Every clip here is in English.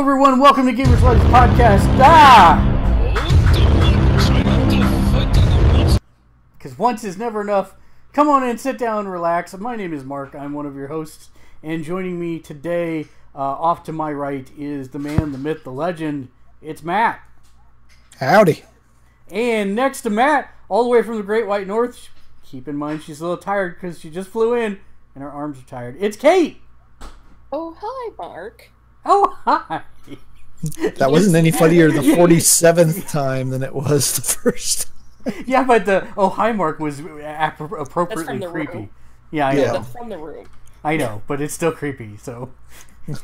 everyone, welcome to Gamersledge podcast. Because once is never enough. Come on in, sit down, relax. My name is Mark. I'm one of your hosts. And joining me today, off to my right, is the man, the myth, the legend. It's Matt. Howdy. And next to Matt, all the way from the Great White North, keep in mind she's a little tired because she just flew in and her arms are tired. It's Kate. Oh, hi, Mark. Oh, hi. That wasn't any funnier the 47th time than it was the first. Yeah, but the "oh hi, Mark" was appropriately creepy. Room. Yeah, I know. That's from the room. I know, but it's still creepy, so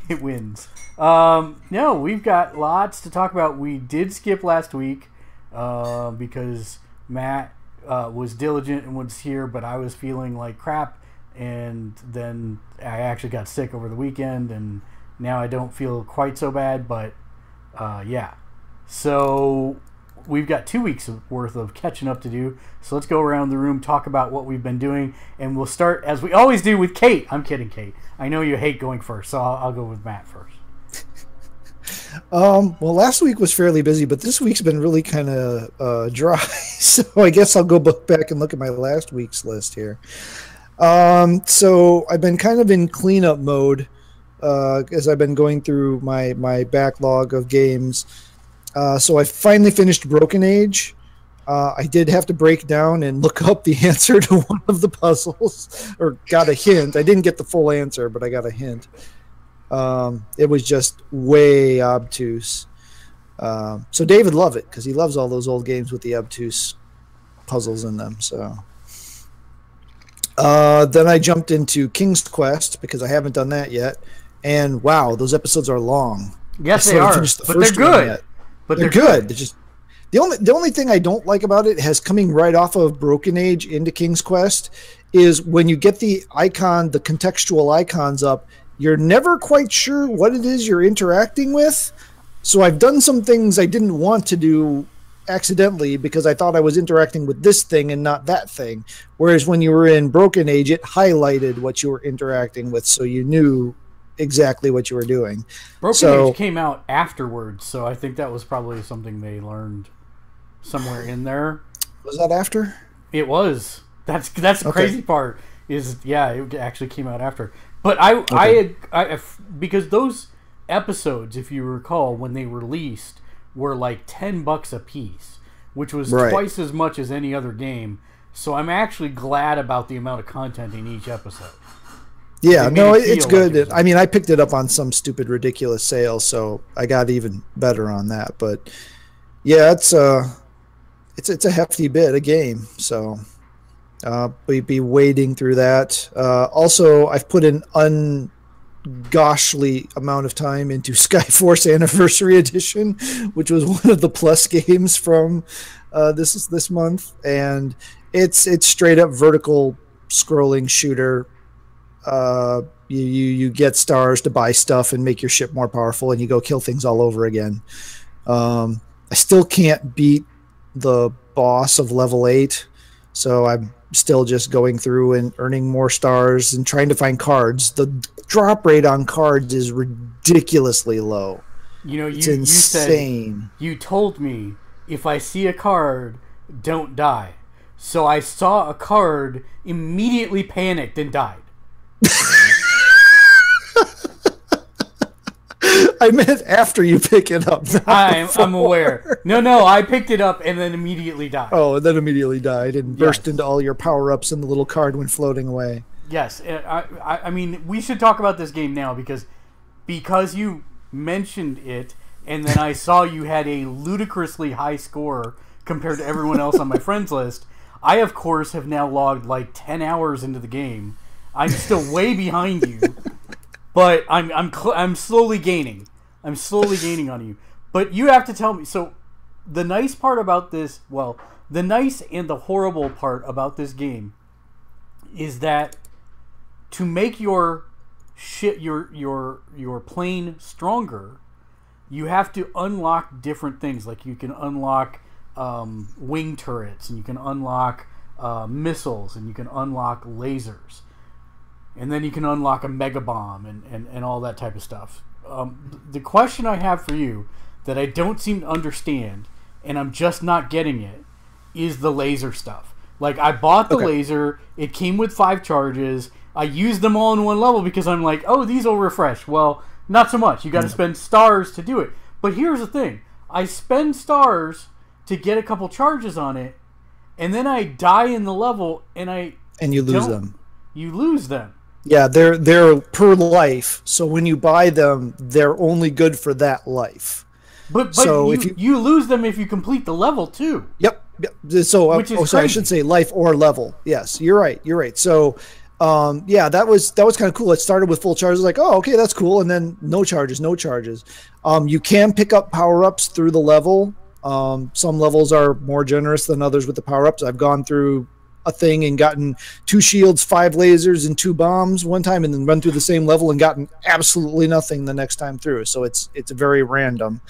it wins. No, we've got lots to talk about. We did skip last week because Matt was diligent and was here, but I was feeling like crap, and then I actually got sick over the weekend, and now I don't feel quite so bad, but yeah. So we've got 2 weeks worth of catching up to do. So let's go around the room, talk about what we've been doing, and we'll start, as we always do, with Kate. I'm kidding, Kate. I know you hate going first, so I'll go with Matt first. Well, last week was fairly busy, but this week's been really kind of dry. So I guess I'll go back and look at my last week's list here. So I've been kind of in cleanup mode as I've been going through my backlog of games. So I finally finished Broken Age. I did have to break down and look up the answer to one of the puzzles, or got a hint. I didn't get the full answer, but I got a hint. It was just way obtuse. So David loved it because he loves all those old games with the obtuse puzzles in them. So then I jumped into King's Quest because I haven't done that yet. And wow, those episodes are long. Yes, they are, but they're good. But they're good. They're just the only thing I don't like about it has coming right off of Broken Age into King's Quest is when you get the icon, the contextual icons up, you're never quite sure what it is you're interacting with. So I've done some things I didn't want to do accidentally because I thought I was interacting with this thing and not that thing. Whereas when you were in Broken Age, it highlighted what you were interacting with, so you knew exactly what you were doing. Broken Age came out afterwards, so I think that was probably something they learned somewhere in there. Was that after? It was. That's the crazy part. Is it actually came out after. But I because those episodes, if you recall, when they released, were like $10 a piece, which was twice as much as any other game. So I'm actually glad about the amount of content in each episode. Yeah, no, it's good. Like I mean, I picked it up on some stupid, ridiculous sale, so I got even better on that. But yeah, it's a hefty bit of game, so we'd be wading through that. Also, I've put an ungoshly amount of time into Skyforce Anniversary Edition, which was one of the plus games from this month, and it's straight up vertical scrolling shooter. You get stars to buy stuff and make your ship more powerful, and you go kill things all over again. I still can't beat the boss of level 8, so I'm still just going through and earning more stars and trying to find cards. The drop rate on cards is ridiculously low. You know, it's insane. You told me if I see a card, don't die. So I saw a card, immediately panicked and died. I meant after you pick it up. I'm aware. No, I picked it up and then immediately died. Oh, and then immediately died and burst into all your power-ups, and the little card went floating away. Yes, I mean, we should talk about this game now because you mentioned it, and then I saw you had a ludicrously high score compared to everyone else on my friends list. I, of course, have now logged like 10 hours into the game. I'm still way behind you, but I'm slowly gaining. I'm slowly gaining on you. But you have to tell me. So, the nice part about this, well, the nice and the horrible part about this game is that to make your plane stronger, you have to unlock different things. Like you can unlock wing turrets, and you can unlock missiles, and you can unlock lasers. And then you can unlock a mega bomb and all that type of stuff. the question I have for you that I don't seem to understand, and I'm just not getting it, is the laser stuff. Like, I bought the laser, it came with 5 charges, I used them all in one level because I'm like, oh, these will refresh. Well, not so much. You got to spend stars to do it. But here's the thing. I spend stars to get a couple charges on it, and then I die in the level, and you lose them. You lose them. Yeah, they're per life. So when you buy them, they're only good for that life. But so if you lose them if you complete the level too. Yep. So I should say life or level. Yes, you're right. So that was kind of cool. It started with full charges, like, oh, okay, that's cool, and then no charges. You can pick up power-ups through the level. Some levels are more generous than others with the power-ups. I've gone through a thing and gotten 2 shields, 5 lasers, and 2 bombs one time, and then run through the same level and gotten absolutely nothing the next time through. So it's very random.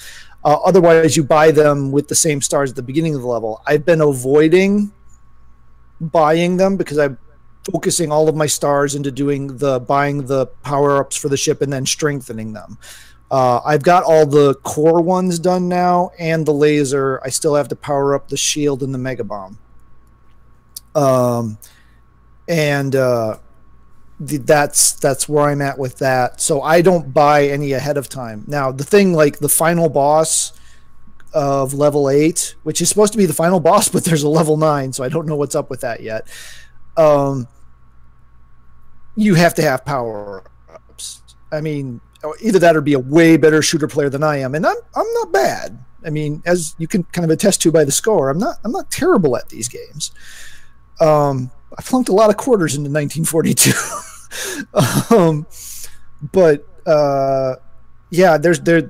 Otherwise, you buy them with the same stars at the beginning of the level. I've been avoiding buying them because I'm focusing all of my stars into buying the power-ups for the ship and then strengthening them. I've got all the core ones done now and the laser. I still have to power up the shield and the mega bomb. That's where I'm at with that. So I don't buy any ahead of time. Now, the thing, like the final boss of level 8, which is supposed to be the final boss, but there's a level 9, so I don't know what's up with that yet. You have to have power-ups. I mean, either that or be a way better shooter player than I am, and I'm not bad. I mean, as you can kind of attest to by the score, I'm not terrible at these games. I flunked a lot of quarters into 1942.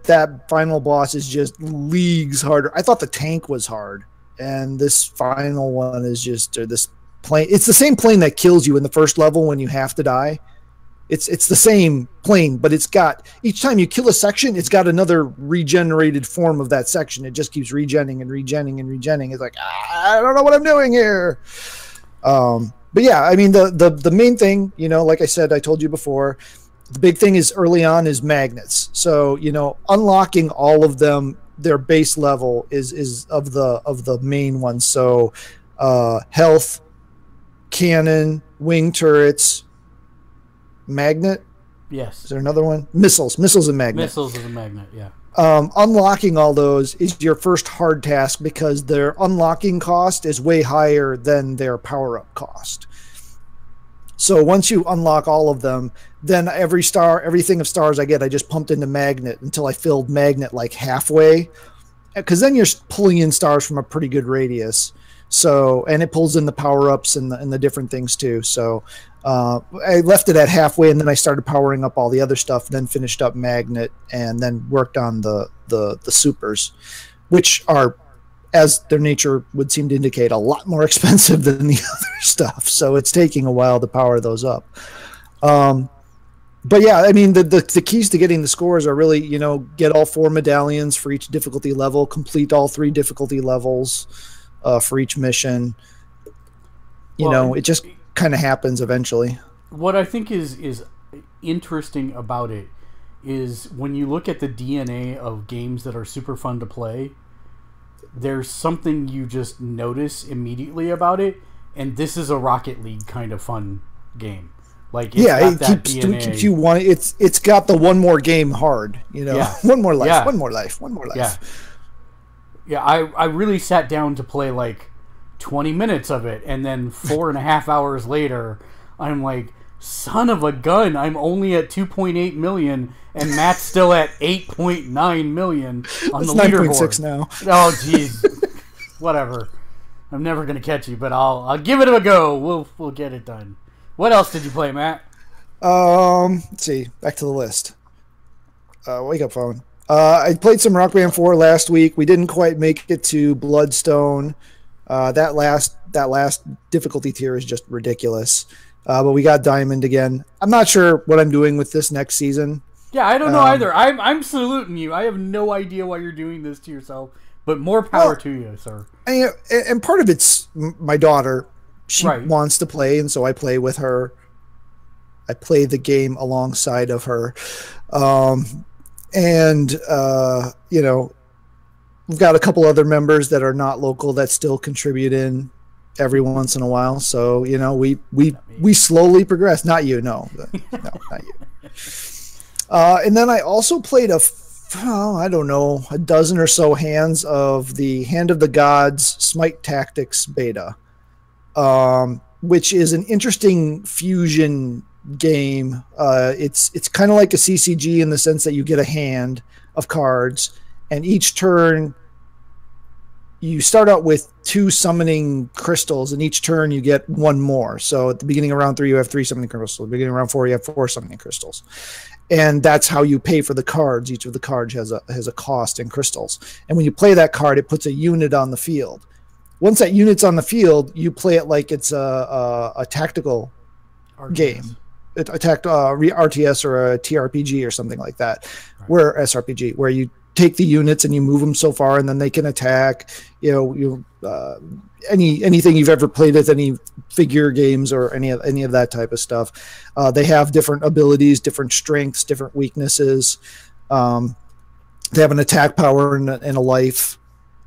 That final boss is just leagues harder. I thought the tank was hard, and this final one is just this plane. It's the same plane that kills you in the first level when you have to die. It's the same plane, but it's got, each time you kill a section, it's got another regenerated form of that section. It just keeps regenning and regenning and regenning. It's like, I don't know what I'm doing here. But yeah, I mean, the main thing, like I said, I told you before, the big thing is early on is magnets. So, unlocking all of them, their base level is of the main ones. So, health, cannon, wing turrets, magnet. Yes. Is there another one? Missiles and magnet. Missiles is a magnet, yeah. Unlocking all those is your first hard task because their unlocking cost is way higher than their power-up cost. So once you unlock all of them, then everything of stars I get, I just pumped into magnet until I filled magnet like halfway, because then you're pulling in stars from a pretty good radius. So, and it pulls in the power-ups and the different things too. So I left it at halfway, and then I started powering up all the other stuff, then finished up magnet, and then worked on the supers, which are, as their nature would seem to indicate, a lot more expensive than the other stuff. So it's taking a while to power those up. But yeah, I mean, the keys to getting the scores are really, get all 4 medallions for each difficulty level, complete all 3 difficulty levels for each mission. It just kind of happens eventually. What I think is interesting about it is when you look at the DNA of games that are super fun to play, there's something you just notice immediately about it, and this is a Rocket League kind of fun game. Like, it keeps you wanting. It's got the one more game hard, Yeah. one more life, one more life, one more life. Yeah, I really sat down to play like 20 minutes of it, and then 4.5 hours later, I'm like, son of a gun, I'm only at 2.8 million, and Matt's still at 8.9 million on the leaderboard. 9.6 now. Oh, jeez. Whatever. I'm never going to catch you, but I'll give it a go. We'll get it done. What else did you play, Matt? Let's see. Back to the list. Wake up phone. I played some Rock Band 4 last week. We didn't quite make it to Bloodstone. That last difficulty tier is just ridiculous. But we got Diamond again. I'm not sure what I'm doing with this next season. Yeah, I don't know either. I'm saluting you. I have no idea why you're doing this to yourself, but more power to you, sir. And part of it's my daughter. She wants to play, and so I play with her. I play the game alongside of her. And we've got a couple other members that are not local that still contribute in every once in a while. So we slowly progress. Not you, no, not you. And then I also played I don't know, a dozen or so hands of the Hand of the Gods Smite Tactics beta, which is an interesting fusion game. It's kind of like a CCG in the sense that you get a hand of cards, and each turn you start out with 2 summoning crystals, and each turn you get 1 more. So at the beginning of round 3, you have 3 summoning crystals. At the beginning of round 4, you have 4 summoning crystals. And that's how you pay for the cards. Each of the cards has a cost in crystals. And when you play that card, it puts a unit on the field. Once that unit's on the field, you play it like it's a tactical game. RTS or a TRPG or something like that, right. Where SRPG, where you take the units and you move them so far, and then they can attack. Anything you've ever played with, any figure games or any of that type of stuff. They have different abilities, different strengths, different weaknesses. They have an attack power and a life,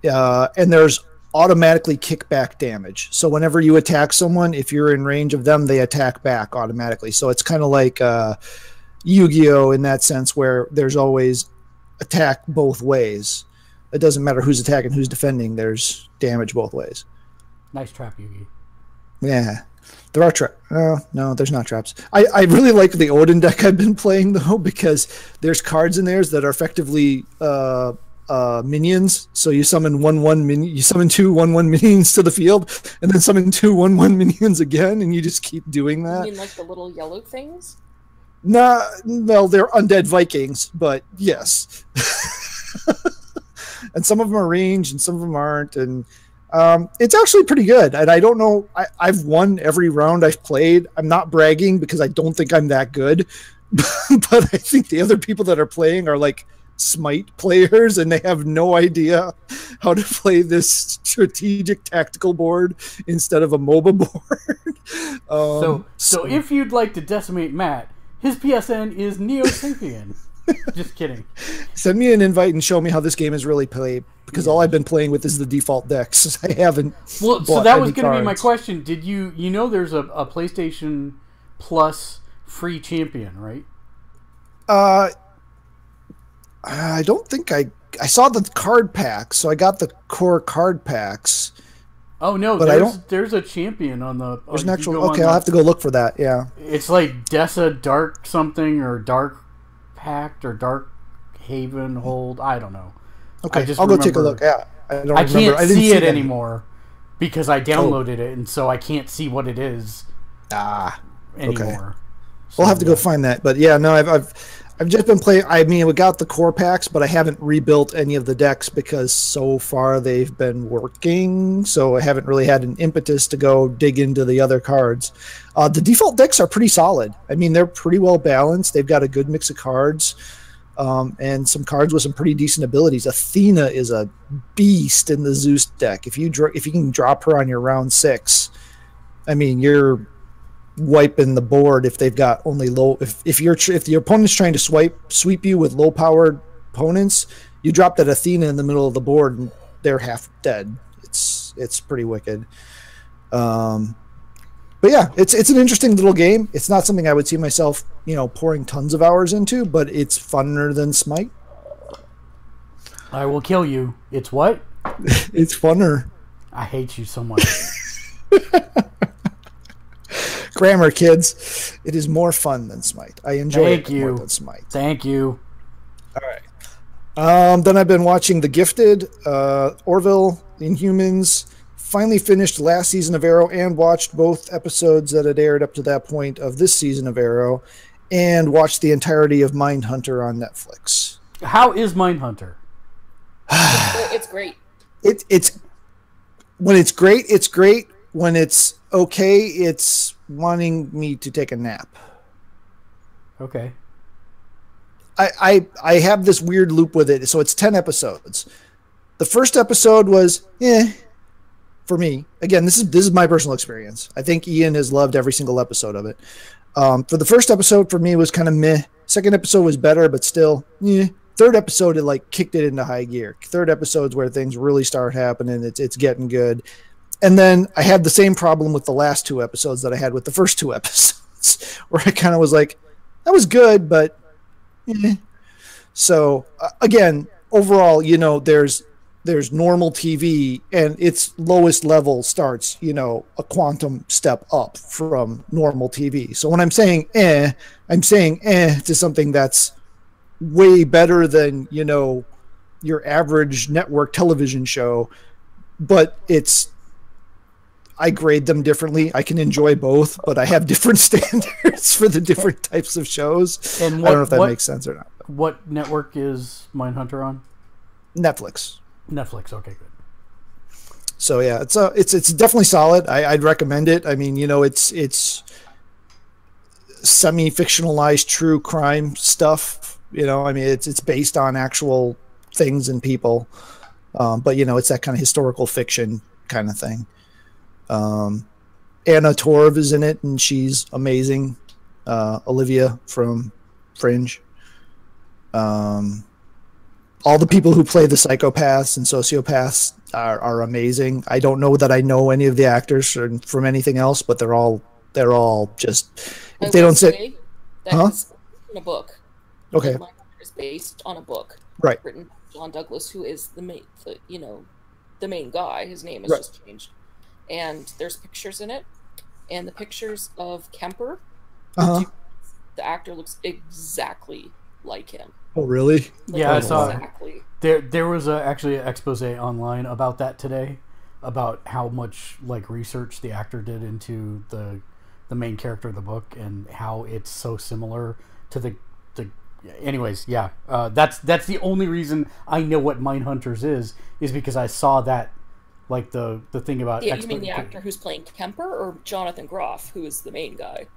and there's automatically kickback damage. So whenever you attack someone, if you're in range of them, they attack back automatically. So it's kind of like Yu-Gi-Oh! In that sense, where there's always attack both ways. It doesn't matter who's attacking, who's defending. There's damage both ways. Nice trap, Yugi. Yeah, there are traps. No, there's not traps. I really like the Odin deck I've been playing though, because there's cards in there that are effectively minions. So you summon 1/1 minion, you summon 2 1/1 minions to the field, and then summon 2 1/1 minions again, and you just keep doing that. You mean like the little yellow things? No, they're undead Vikings, but yes. And some of them are ranged, and some of them aren't, and it's actually pretty good. And I don't know, I've won every round I've played. I'm not bragging because I don't think I'm that good, but I think the other people that are playing are like Smite players, and they have no idea how to play this strategic tactical board instead of a MOBA board. So if you'd like to decimate Matt, his PSN is Neo-Sapien. Just kidding. Send me an invite and show me how this game is really played, because all I've been playing with is the default decks. I haven't. Well, so that was going to be my question. Did you there's a PlayStation Plus free champion, right? I don't think I saw the card packs, so I got the core card packs. Oh no, but there's a champion on the. There's an actual. Okay, I'll have to go look for that. Yeah, it's like Dessa Dark something or Dark Pact or Dark Haven Hold. I don't know. Okay, I'll go take a look. Yeah, I can't see it anymore because I downloaded it, and so I can't see what it is. Anymore. Okay. So, we'll have to go find that. But yeah, no, I've just been playing. I mean, we got the core packs, but I haven't rebuilt any of the decks because so far they've been working. So I haven't really had an impetus to go dig into the other cards. The default decks are pretty solid. I mean, they're pretty well balanced. They've got a good mix of cards, and some cards with some pretty decent abilities. Athena is a beast in the Zeus deck. If you can drop her on your round 6, I mean, you're wiping the board if they've got only low. If the opponent's trying to sweep you with low powered opponents, you drop that Athena in the middle of the board and they're half dead. It's pretty wicked. But yeah, it's an interesting little game. It's not something I would see myself pouring tons of hours into, but it's funner than Smite. I will kill you. It's what? It's funner. I hate you so much. Grammar, kids. It is more fun than Smite. I enjoy it more than Smite. Thank you. All right. Then I've been watching The Gifted, Orville, Inhumans. Finally finished last season of Arrow and watched both episodes that had aired up to that point of this season of Arrow, and watched the entirety of Mindhunter on Netflix. How is Mindhunter? It's great. It's when it's great, it's great. When it's okay, it's wanting me to take a nap. Okay. I have this weird loop with it. So it's 10 episodes. The first episode was for me. Again, this is my personal experience. I think Ian has loved every single episode of it. For the first episode, for me, was kind of meh. Second episode was better, but still third episode, it like kicked it into high gear. Third episode's where things really start happening. It's getting good. And then I had the same problem with the last 2 episodes that I had with the first 2 episodes, where I kind of was like, that was good, but So again, overall, there's normal TV, and its lowest level starts, a quantum step up from normal TV. So when I'm saying I'm saying to something that's way better than, your average network television show, but I grade them differently. I can enjoy both, but I have different standards for the different types of shows. And I don't know if that makes sense or not. What network is Mindhunter on? Netflix. Okay, good. So yeah, it's definitely solid. I'd recommend it. I mean, it's semi-fictionalized true crime stuff. I mean, it's based on actual things and people, but it's that kind of historical fiction kind of thing. Anna Torv is in it, and she's amazing. Olivia from Fringe. All the people who play the psychopaths and sociopaths are amazing. I don't know that I know any of the actors from anything else, but they're all just, if they don't say that's in a book. Okay. It's based on a book, right, written by John Douglas, who is the main guy. His name is just changed. And there's pictures in it, and the pictures of Kemper, the actor looks exactly like him. Oh, really? Yeah, I saw exactly. There was actually an expose online about that today, about how much research the actor did into the main character of the book, and how it's so similar to the. Anyways, yeah, that's the only reason I know what Mindhunters is because I saw that. The thing about you mean the actor who's playing Kemper, or Jonathan Groff, who is the main guy?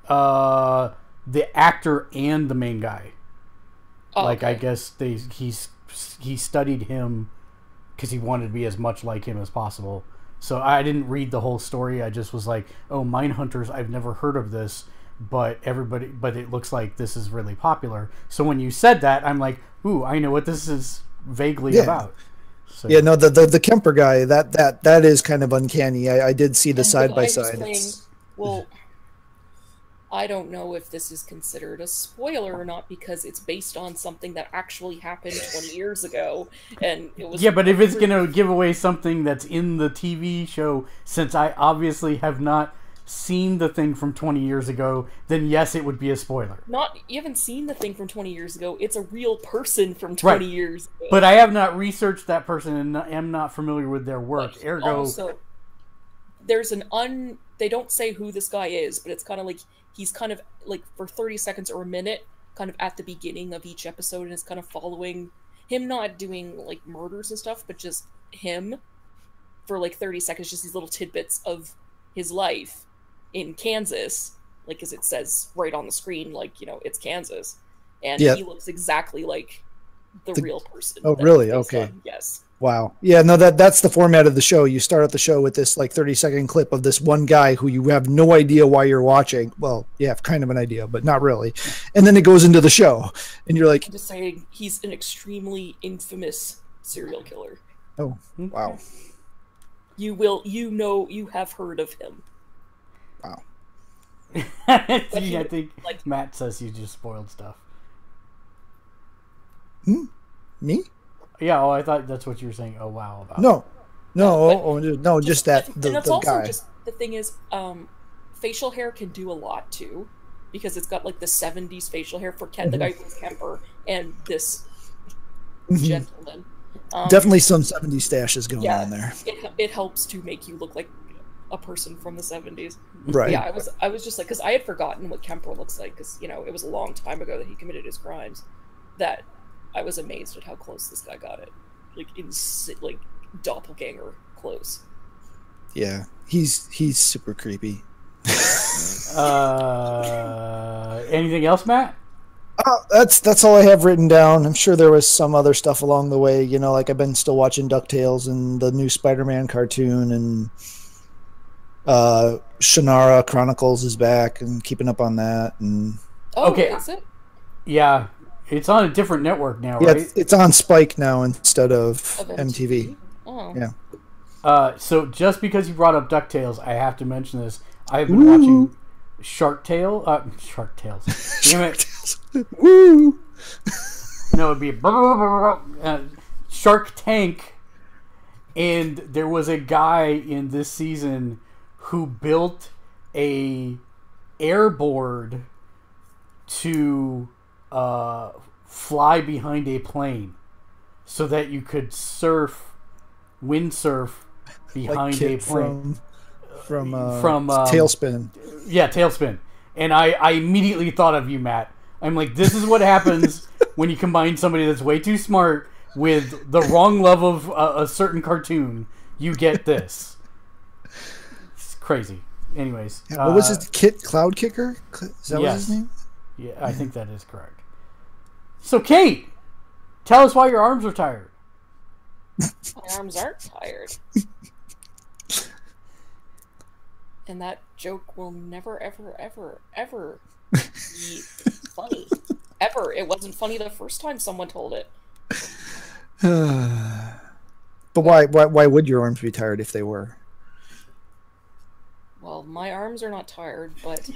The actor and the main guy. Oh, okay. I guess he studied him because he wanted to be as much like him as possible. So I didn't read the whole story. I just was like, oh, Mindhunters, I've never heard of this, but it looks like this is really popular. So when you said that, I'm like, ooh, I know what this is vaguely about. So. Yeah, no, the Kemper guy, that is kind of uncanny. I did see the side by side. Well, I don't know if this is considered a spoiler or not, because it's based on something that actually happened 20 years ago, and it was. Yeah, but if it's gonna give away something that's in the TV show, since I obviously have not seen the thing from 20 years ago, then yes, it would be a spoiler. You haven't seen the thing from 20 years ago. It's a real person from 20 years ago. But I have not researched that person and am not familiar with their work. But ergo, also, there's they don't say who this guy is, but it's kind of like he's kind of for 30 seconds or a minute, kind of at the beginning of each episode, and it's kind of following him, not doing murders and stuff, but just him for 30 seconds, just these little tidbits of his life in Kansas, as it says right on the screen, it's Kansas, and he looks exactly like the real person. Oh, really? Okay. Yes. Wow. Yeah, no, that's the format of the show. You start out the show with this 30-second clip of this one guy who you have no idea why you're watching. Well, you have kind of an idea, but not really. And then it goes into the show, and you're like, I'm just saying, he's an extremely infamous serial killer. Oh, wow. You have heard of him. Wow. I think Matt says you just spoiled stuff. Me? Yeah, I thought that's what you were saying. Oh, wow. About No, just that the also guy. Just the thing is, facial hair can do a lot too, because it's got the 70s facial hair for the guy who's Kemper and this gentleman. Definitely some 70s stashes going on there. It helps to make you look like a person from the 70s. Right. Yeah, I was just because I had forgotten what Kemper looks like, because it was a long time ago that he committed his crimes, that I was amazed at how close this guy got it. Doppelganger close. Yeah, he's super creepy. Anything else, Matt? That's all I have written down. I'm sure there was some other stuff along the way. I've been still watching DuckTales and the new Spider-Man cartoon, and Shannara Chronicles is back, and keeping up on that. And okay, is it? Yeah. It's on a different network now, Yeah, right? it's on Spike now instead of MTV. MTV. Oh. Yeah. So just because you brought up DuckTales, I have to mention this. I have been watching Shark Tales. Damn it. Woo! No, it'd be Shark Tank. And there was a guy in this season who built a airboard to fly behind a plane so that you could windsurf behind a plane. From Tailspin. Yeah, Tailspin. And I immediately thought of you, Matt. I'm like, this is what happens when you combine somebody that's way too smart with the wrong love of a certain cartoon. You get this. It's crazy. Anyways. What was his Cloud Kicker? Is that what his name? Yeah, I think that is correct. So, Kate, tell us why your arms are tired. My arms aren't tired. And that joke will never, ever, ever, ever be funny. Ever. It wasn't funny the first time someone told it. But why would your arms be tired if they were? Well, my arms are not tired, but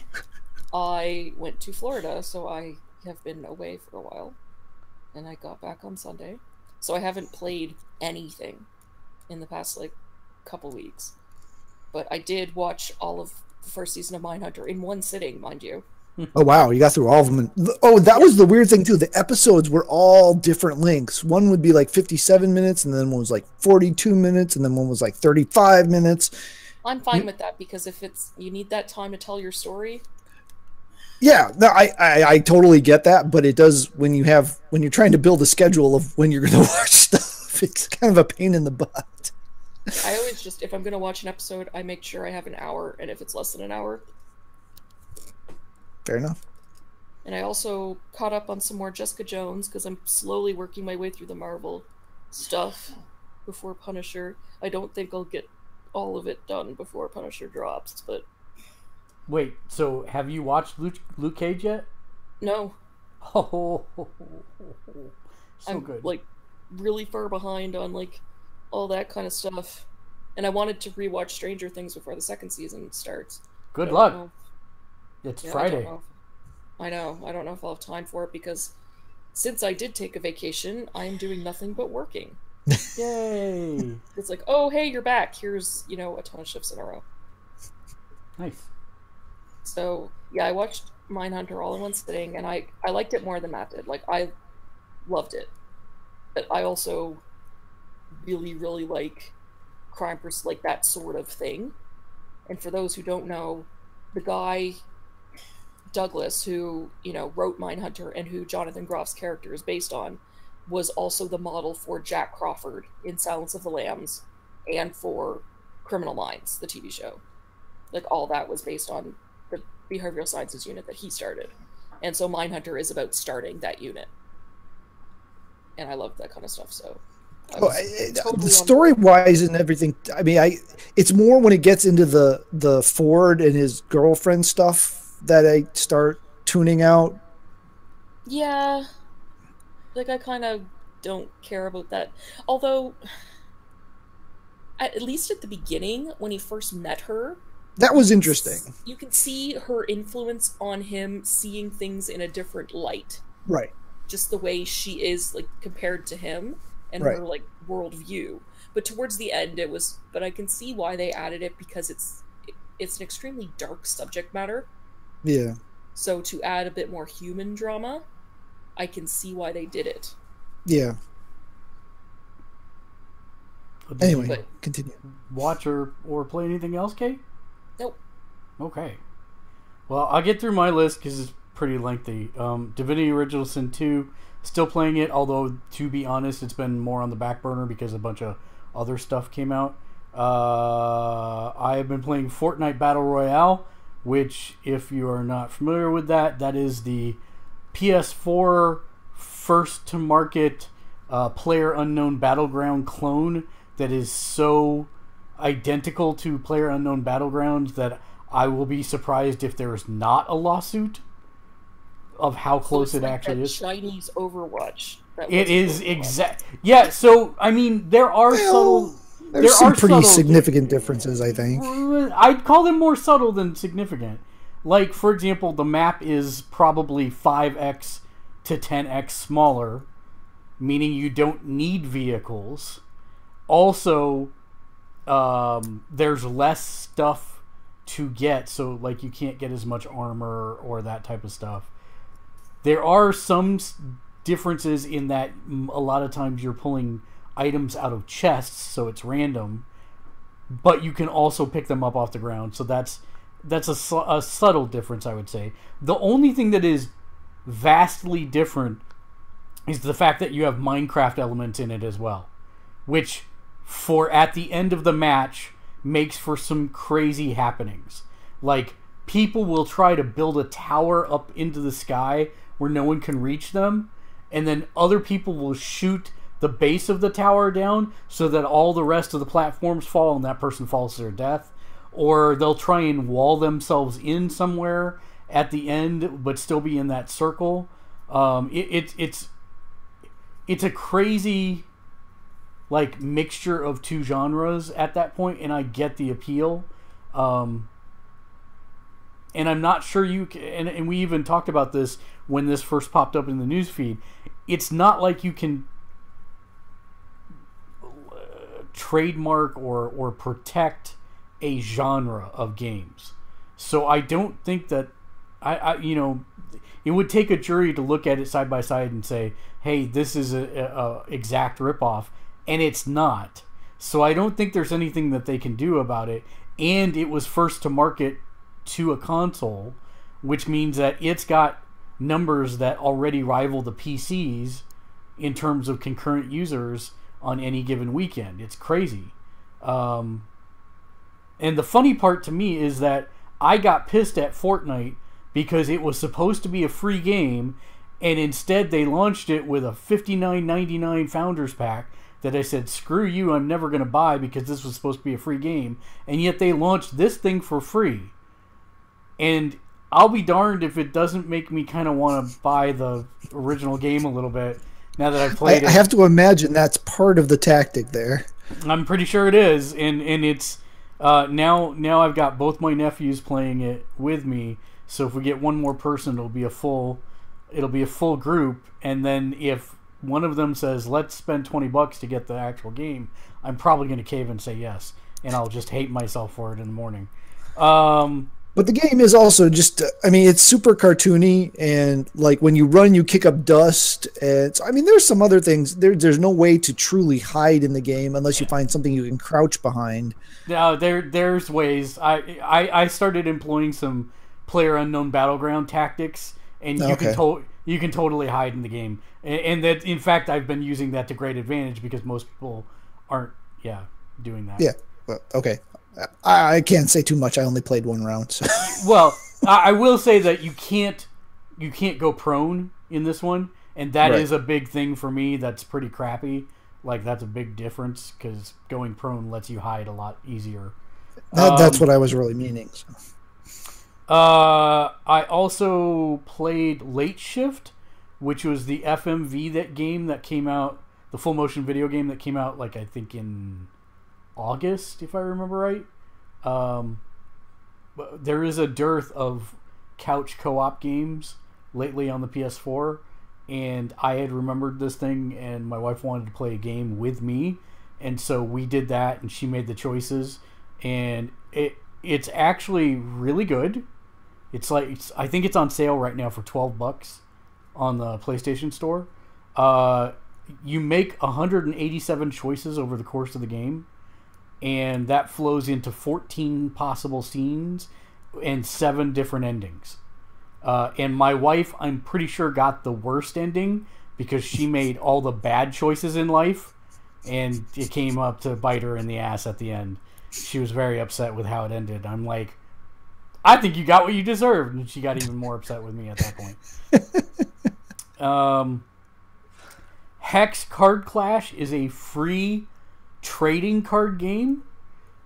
I went to Florida, so I have been away for a while. And I got back on Sunday. So I haven't played anything in the past, couple weeks. But I did watch all of the first season of Mindhunter in one sitting, mind you. Oh, wow. You got through all of them. That was the weird thing, too. The episodes were all different lengths. One would be 57 minutes, and then one was 42 minutes, and then one was 35 minutes. I'm fine with that, because if you need that time to tell your story. Yeah, no, I totally get that, but it does when you're trying to build a schedule of when you're going to watch stuff. It's kind of a pain in the butt. I always if I'm going to watch an episode, I make sure I have an hour, and if it's less than an hour. Fair enough. And I also caught up on some more Jessica Jones, because I'm slowly working my way through the Marvel stuff before Punisher. I don't think I'll get all of it done before Punisher drops, but... Wait, so have you watched Luke Cage yet? No. Oh, so I'm, good. Really far behind on, all that kind of stuff. And I wanted to rewatch Stranger Things before the second season starts. Good luck. It's Friday. I know. I don't know if I'll have time for it, because since I did take a vacation, I'm doing nothing but working. Yay! It's oh, hey, you're back. Here's, a ton of shifts in a row. Nice. So, yeah, I watched Mindhunter all in one sitting, and I liked it more than Matt did. I loved it. But I also really, really like crime, that sort of thing. And for those who don't know, the guy, Douglas, who, wrote Mindhunter and who Jonathan Groff's character is based on, was also the model for Jack Crawford in Silence of the Lambs and for Criminal Minds, the TV show. All that was based on the behavioral sciences unit that he started. And so Mindhunter is about starting that unit. And I love that kind of stuff, so... Totally story-wise and everything, I mean, it's more when it gets into the Ford and his girlfriend stuff that I start tuning out. Yeah. I kind of don't care about that. Although, at least at the beginning, when he first met her... That was interesting. You can see her influence on him seeing things in a different light. Right. Just the way she is, compared to him and right. her, worldview. But towards the end, it was... But I can see why they added it, because it's an extremely dark subject matter. Yeah. So to add a bit more human drama... I can see why they did it. Yeah. Anyway, continue. Watch or play anything else, Kate? Nope. Okay. Well, I'll get through my list because it's pretty lengthy. Divinity Original Sin 2, still playing it, although, to be honest, it's been more on the back burner because a bunch of other stuff came out. I have been playing Fortnite Battle Royale, which, if you are not familiar with that is the PS4 first to market Player Unknown Battleground clone that is so identical to Player Unknown Battlegrounds that I will be surprised if there is not a lawsuit of how close it like actually that is. Chinese Overwatch. It is exact. Yeah. So I mean, there are subtle. There's some pretty significant differences, I think. I'd call them more subtle than significant. Like, for example, the map is probably 5x to 10x smaller, meaning you don't need vehicles. Also, there's less stuff to get, so like you can't get as much armor or that type of stuff. There are some differences in that a lot of times you're pulling items out of chests, so it's random, but you can also pick them up off the ground, so that's a subtle difference, I would say. The only thing that is vastly different is the fact that you have Minecraft elements in it as well, which for at the end of the match makes for some crazy happenings. Like, people will try to build a tower up into the sky where no one can reach them, and then other people will shoot the base of the tower down so that all the rest of the platforms fall and that person falls to their death. Or they'll try and wall themselves in somewhere at the end but still be in that circle. It's a crazy like mixture of two genres at that point, and I get the appeal. And I'm not sure you can, and we even talked about this when this first popped up in the newsfeed. It's not like you can trademark or protect a genre of games. So I don't think that it would take a jury to look at it side by side and say, hey, this is a exact ripoff, and it's not. So I don't think there's anything that they can do about it. And it was first to market to a console, which means that it's got numbers that already rival the PCs in terms of concurrent users on any given weekend. It's crazy. And the funny part to me is that I got pissed at Fortnite because it was supposed to be a free game, and instead they launched it with a $59.99 Founders Pack that I said, screw you, I'm never going to buy because this was supposed to be a free game. And yet they launched this thing for free. And I'll be darned if it doesn't make me kind of want to buy the original game a little bit now that I've played it. I have to imagine that's part of the tactic there. I'm pretty sure it is. And it's now I've got both my nephews playing it with me. So if we get one more person, it'll be a full group. And then if one of them says, let's spend $20 to get the actual game, I'm probably going to cave and say yes. And I'll just hate myself for it in the morning. But the game is also just, it's super cartoony, and like when you run, you kick up dust. And so, there's some other things. There's no way to truly hide in the game unless you find something you can crouch behind. No, there's ways. I started employing some PlayerUnknown Battleground tactics, and you can totally hide in the game. And that, in fact, I've been using that to great advantage because most people aren't, doing that. Yeah. Well, okay. I can't say too much. I only played one round. So. Well, I will say that you can't go prone in this one, and that is a big thing for me. That's pretty crappy. Like, that's a big difference because going prone lets you hide a lot easier. That's what I was really meaning. So. I also played Late Shift, which was the FMV game that came out, the full motion video game that came out, like, I think in August, if I remember right. There is a dearth of couch co-op games lately on the PS4, and I had remembered this thing, and my wife wanted to play a game with me, and so we did that, and she made the choices, and it's actually really good. It's like, I think it's on sale right now for $12 on the PlayStation Store. You make 187 choices over the course of the game, and that flows into 14 possible scenes and 7 different endings. And my wife, I'm pretty sure, got the worst ending because she made all the bad choices in life, and it came up to bite her in the ass at the end. She was very upset with how it ended. I'm like, I think you got what you deserved. And she got even more upset with me at that point. Hex Card Clash is a free trading card game,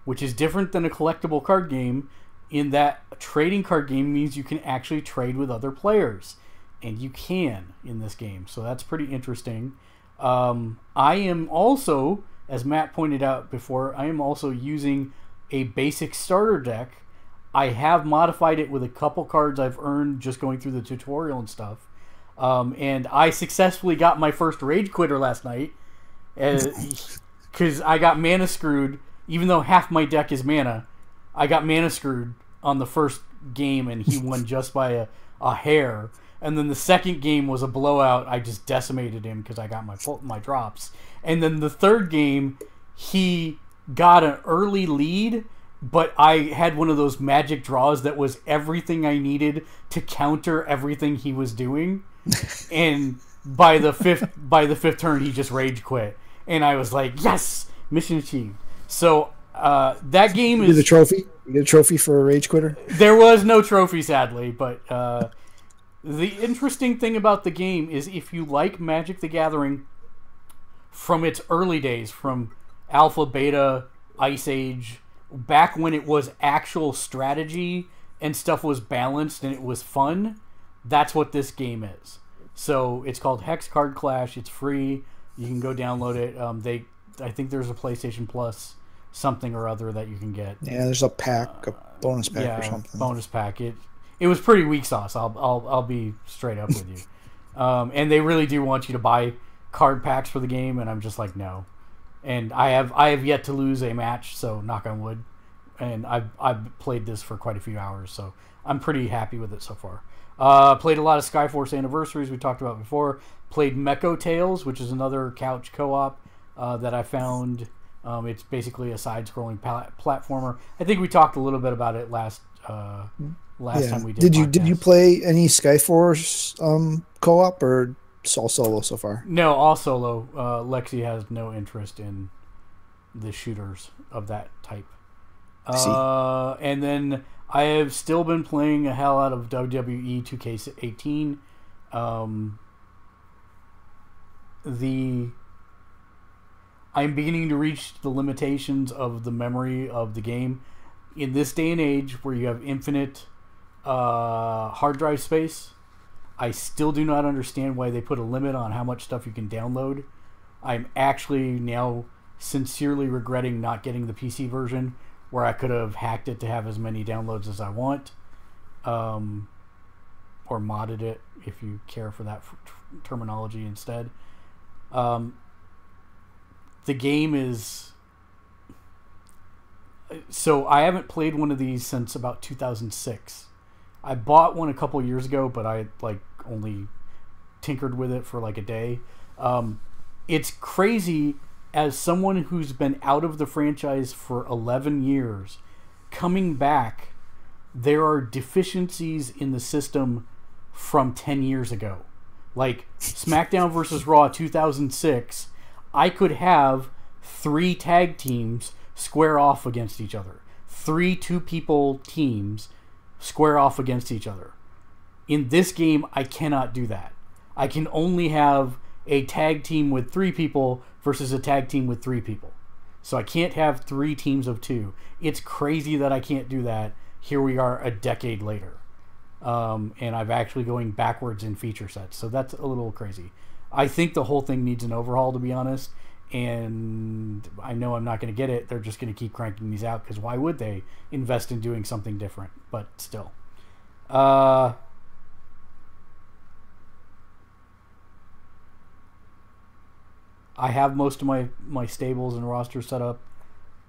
which is different than a collectible card game in that a trading card game means you can actually trade with other players. and you can in this game. So that's pretty interesting. I am also, as Matt pointed out before, I am also using a basic starter deck. I have modified it with a couple cards I've earned just going through the tutorial and stuff. And I successfully got my first Rage Quitter last night. Because I got mana screwed, even though half my deck is mana. I got mana screwed on the first game, and he won just by a hair. And then the second game was a blowout. I just decimated him because I got my drops. And then the third game, he got an early lead, but I had one of those magic draws that was everything I needed to counter everything he was doing. And by the fifth turn, he just rage quit. And I was like, yes, mission achieved. So that game is... You get a trophy? You get a trophy for a rage quitter? There was no trophy, sadly, but... the interesting thing about the game is if you like Magic the Gathering from its early days, from Alpha, Beta, Ice Age, back when it was actual strategy and stuff was balanced and it was fun, that's what this game is. So it's called Hex Card Clash. It's free. You can go download it. I think there's a PlayStation Plus something or other that you can get. Yeah, there's a pack, a bonus pack or something. Bonus pack. It was pretty weak sauce. I'll be straight up with you. And they really do want you to buy card packs for the game, and I'm just like, no. And I have yet to lose a match, so knock on wood. And I've played this for quite a few hours, so I'm pretty happy with it so far. Played a lot of Skyforce Anniversaries we talked about before. Played Mecho Tales, which is another couch co-op that I found. It's basically a side-scrolling platformer. I think we talked a little bit about it last time we did. Did you play any Skyforce co-op or all solo so far? No, all solo. Lexi has no interest in the shooters of that type. And then I have still been playing a hell out of WWE 2K18. I'm beginning to reach the limitations of the memory of the game. In this day and age where you have infinite hard drive space, I still do not understand why they put a limit on how much stuff you can download. I'm actually now sincerely regretting not getting the PC version where I could have hacked it to have as many downloads as I want, or modded it if you care for that terminology instead. The game is... So I haven't played one of these since about 2006. I bought one a couple years ago, but I only tinkered with it for a day. It's crazy, as someone who's been out of the franchise for 11 years, coming back, there are deficiencies in the system from 10 years ago. Like SmackDown vs. Raw 2006, I could have 3 tag teams square off against each other. 3 two-people teams square off against each other. In this game, I cannot do that. I can only have a tag team with 3 people versus a tag team with 3 people. So I can't have 3 teams of 2. It's crazy that I can't do that. Here we are a decade later. And I'm actually going backwards in feature sets. So that's a little crazy. I think the whole thing needs an overhaul, to be honest. And I know I'm not going to get it. They're just going to keep cranking these out, because why would they invest in doing something different? But still. I have most of my stables and rosters set up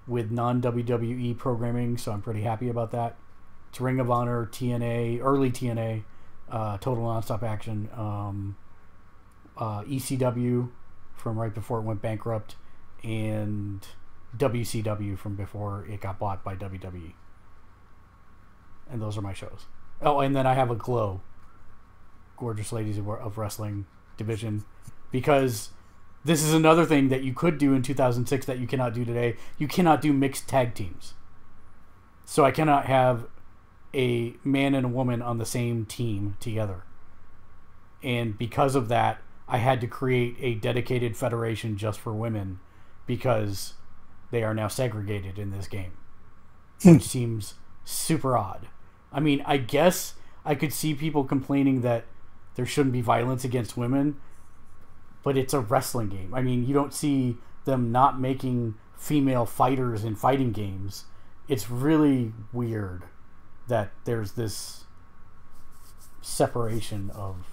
with non-WWE programming, so I'm pretty happy about that. It's Ring of Honor, TNA, early TNA, Total Nonstop Action, ECW from right before it went bankrupt, and WCW from before it got bought by WWE. And those are my shows. Oh, and then I have a Glow, Gorgeous Ladies of Wrestling division, because this is another thing that you could do in 2006 that you cannot do today. You cannot do mixed tag teams. So I cannot have a man and a woman on the same team together. And because of that, I had to create a dedicated federation just for women, because they are now segregated in this game. Which seems super odd. I mean, I guess I could see people complaining that there shouldn't be violence against women, but it's a wrestling game. I mean, you don't see them not making female fighters in fighting games. It's really weird that there's this separation of...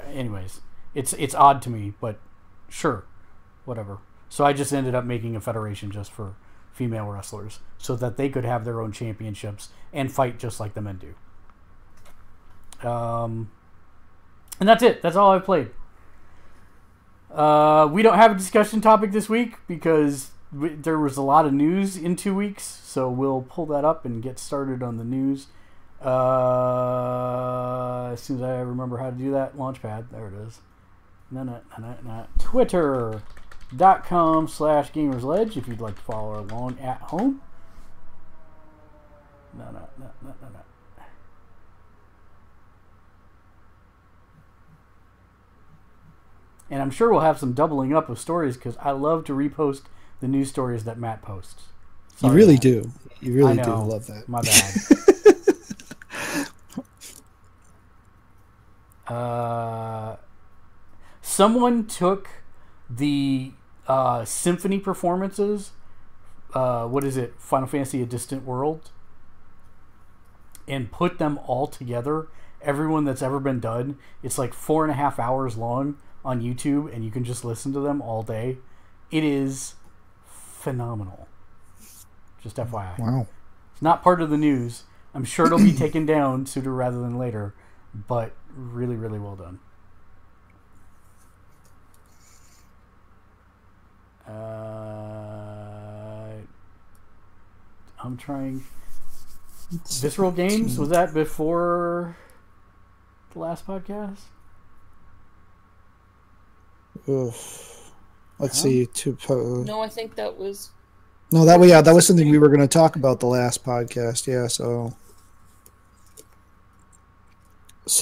anyways, it's odd to me, but sure, whatever. So I just ended up making a federation just for female wrestlers so that they could have their own championships and fight just like the men do. And that's it. That's all I've played. We don't have a discussion topic this week because there was a lot of news in 2 weeks, so we'll pull that up and get started on the news. As soon as I remember how to do that, Launchpad. There it is. Twitter.com/Gamersledge if you'd like to follow along at home. No. And I'm sure we'll have some doubling up of stories because I love to repost the news stories that Matt posts. Sorry, you really do. You really do love that. My bad. Someone took the symphony performances. What is it? Final Fantasy: A Distant World, and put them all together. Everyone that's ever been done. It's like 4.5 hours long on YouTube, and you can just listen to them all day. It is phenomenal. Just FYI. Wow. It's not part of the news. I'm sure it'll be taken down sooner rather than later, but really, really well done. I'm trying... Visceral Games, was that before the last podcast? Let's see. No, I think that was... No, that was something we were going to talk about the last podcast. Yeah, so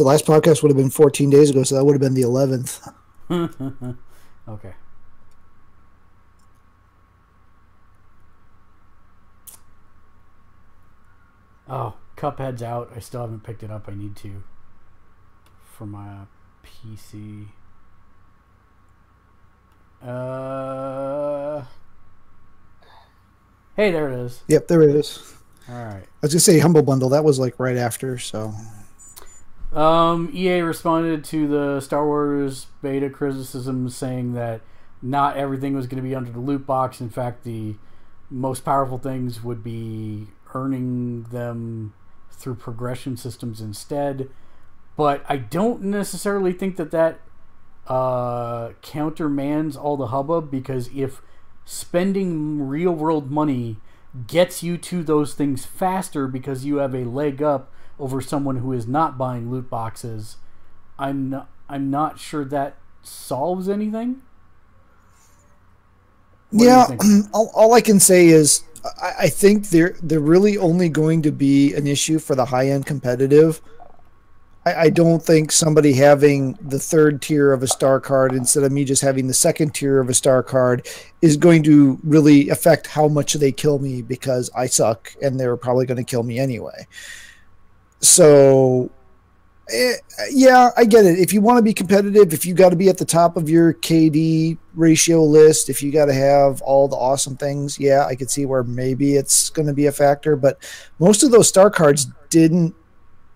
last podcast would have been 14 days ago, so that would have been the 11th. Okay. Oh, Cuphead's out. I still haven't picked it up. I need to for my PC. Hey, there it is. Yep, there it is. All right. I was gonna say Humble Bundle. That was like right after. So, EA responded to the Star Wars beta criticism, saying that not everything was going to be under the loot box. In fact, the most powerful things would be earning them through progression systems instead. But I don't necessarily think that countermands all the hubbub, because if spending real world money gets you to those things faster because you have a leg up over someone who is not buying loot boxes, I'm not sure that solves anything. Yeah, all I can say is I think they're really only going to be an issue for the high-end competitive. I don't think somebody having the third tier of a star card instead of me just having the second tier of a star card is going to really affect how much they kill me, because I suck and they're probably going to kill me anyway. So, yeah, I get it. If you want to be competitive, if you got to be at the top of your KD ratio list, if you got to have all the awesome things, yeah, I could see where maybe it's going to be a factor. But most of those star cards didn't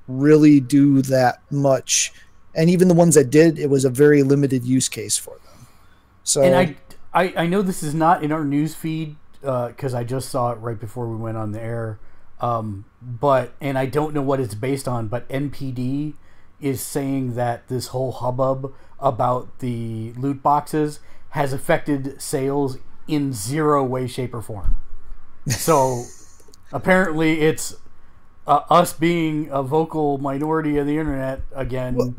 really do that much, and even the ones that did, it was a very limited use case for them. So, and I know this is not in our news feed because I just saw it right before we went on the air, but I don't know what it's based on, but NPD is saying that this whole hubbub about the loot boxes has affected sales in zero way, shape, or form. So apparently it's us being a vocal minority of the internet again. Well,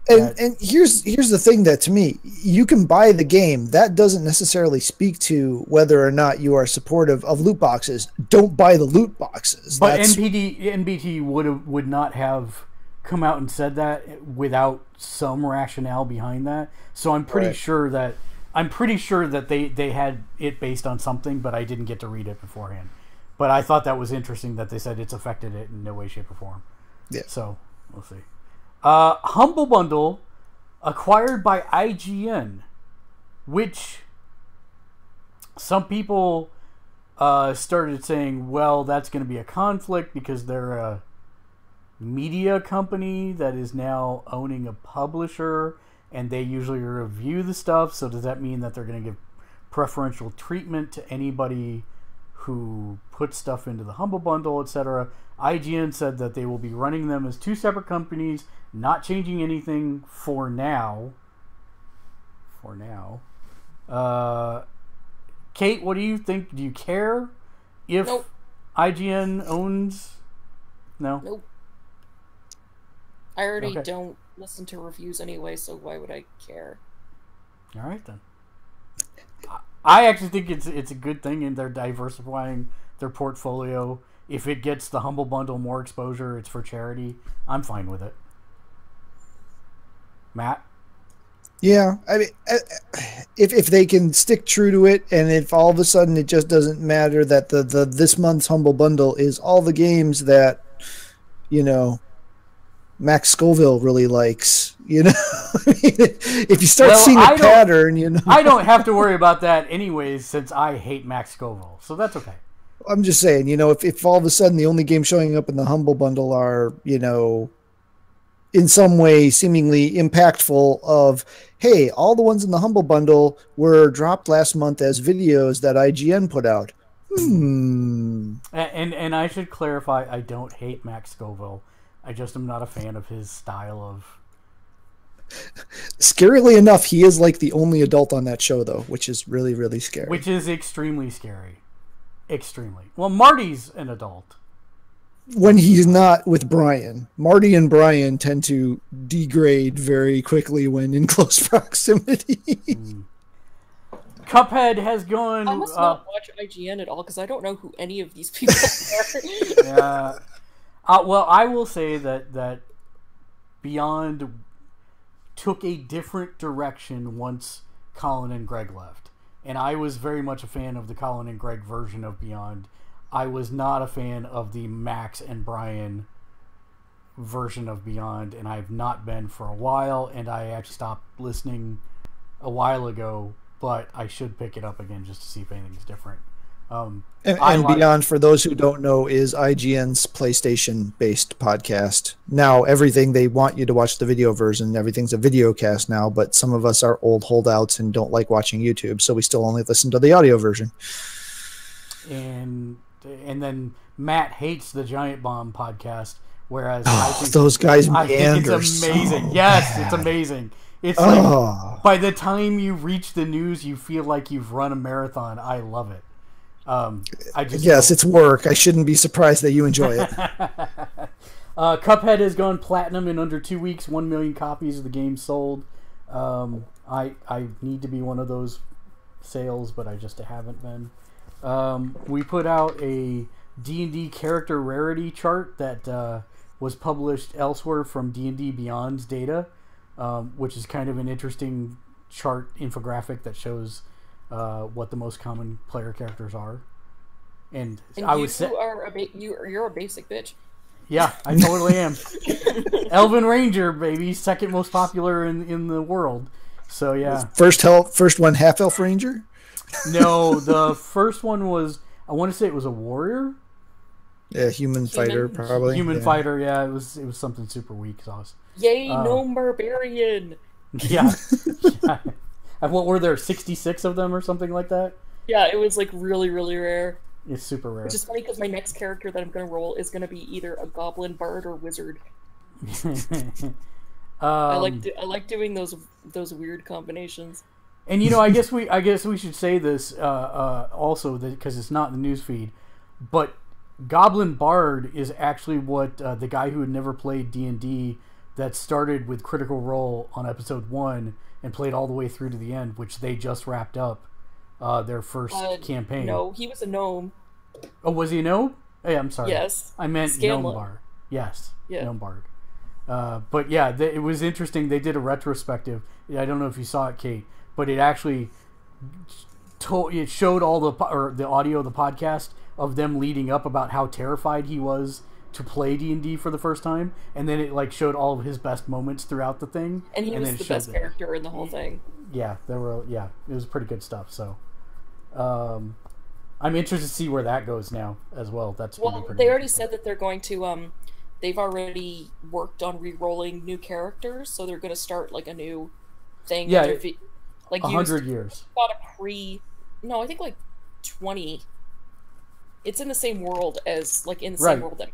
and here's the thing that, to me, you can buy the game. That doesn't necessarily speak to whether or not you are supportive of loot boxes. Don't buy the loot boxes. But NBT would not have come out and said that without some rationale behind that. So I'm pretty sure that they had it based on something, but I didn't get to read it beforehand. But I thought that was interesting that they said it's affected it in no way, shape, or form. Yeah. So we'll see. Humble Bundle acquired by IGN, which some people started saying, well, that's going to be a conflict because they're a media company that is now owning a publisher, and they usually review the stuff. So does that mean that they're going to give preferential treatment to anybody who puts stuff into the Humble Bundle, etc.? IGN said that they will be running them as two separate companies, not changing anything for now. Kate, what do you think? Do you care if Nope. IGN owns? No? Nope. I already Okay. don't listen to reviews anyway, so why would I care? All right, then. I actually think it's a good thing, and they're diversifying their portfolio. If it gets the Humble Bundle more exposure, it's for charity. I'm fine with it. Matt? Yeah, I mean, if they can stick true to it, and if all of a sudden it just doesn't matter that the this month's Humble Bundle is all the games that, you know, Max Scoville really likes, you know, if you start seeing a pattern, you know, I don't have to worry about that anyways, since I hate Max Scoville, so that's okay. I'm just saying, you know, if all of a sudden the only games showing up in the Humble Bundle are, you know, in some way seemingly impactful of, hey, all the ones in the Humble Bundle were dropped last month as videos that IGN put out. And I should clarify, I don't hate Max Scoville. I just am not a fan of his style of... Scarily enough, he is like the only adult on that show, though, which is really, really scary. Which is extremely scary. Extremely. Well, Marty's an adult. When he's not with Brian. Marty and Brian tend to degrade very quickly when in close proximity. Cuphead has gone... I must not watch IGN at all, because I don't know who any of these people are. Yeah. Well, I will say that Beyond took a different direction once Colin and Greg left. And I was very much a fan of the Colin and Greg version of Beyond. I was not a fan of the Max and Brian version of Beyond, and I've not been for a while, and I actually stopped listening a while ago, but I should pick it up again just to see if anything's different. And Beyond, for those who don't know, is IGN's PlayStation-based podcast. Now, everything, they want you to watch the video version. Everything's a video cast now, but some of us are old holdouts and don't like watching YouTube, so we still only listen to the audio version. And then Matt hates the Giant Bomb podcast, whereas I think those guys meander. I think it's amazing. Yes, it's amazing. It's like by the time you reach the news, you feel like you've run a marathon. I love it. It's work. I shouldn't be surprised that you enjoy it. Cuphead has gone platinum in under 2 weeks. 1 million copies of the game sold. I need to be one of those sales, but I just haven't been. We put out a D&D character rarity chart that was published elsewhere from D&D Beyond's data, which is kind of an interesting chart infographic that shows what the most common player characters are. And I would say you're a basic bitch. Yeah, I totally am. Elven Ranger, baby, second most popular in the world. So yeah, first one half elf ranger. No, the first one was, I want to say it was a warrior. Yeah, human fighter probably. Human fighter, yeah. It was something super weak sauce. Yay, gnome barbarian. Yeah. Yeah. And what were there, 66 of them or something like that? Yeah, it was like really, really rare. It's super rare. Which is funny because my next character that I'm going to roll is going to be either a goblin, bard, or wizard. I like doing those weird combinations. And you know, I guess we should say this also because it's not in the news feed, but Goblin Bard is actually what the guy who had never played D&D that started with Critical Role on episode 1 and played all the way through to the end, which they just wrapped up their first campaign. No, he was a gnome. Oh, was he a gnome? Hey, I'm sorry. Yes. I meant Gnome Bard. Yes. Yeah. Gnome Bard. But yeah, it was interesting. They did a retrospective. I don't know if you saw it, Kate, but it actually showed all the audio of the podcast of them leading up about how terrified he was to play D&D for the first time, and then it like showed all of his best moments throughout the thing, and he was then the best character in the whole thing. Yeah, it was pretty good stuff. So, I'm interested to see where that goes now as well. That's they already said that they're going to they've already worked on re-rolling new characters, so they're going to start like a new thing. Yeah, like 100 years. Got no, I think like 20. It's in the same world as like in the same world that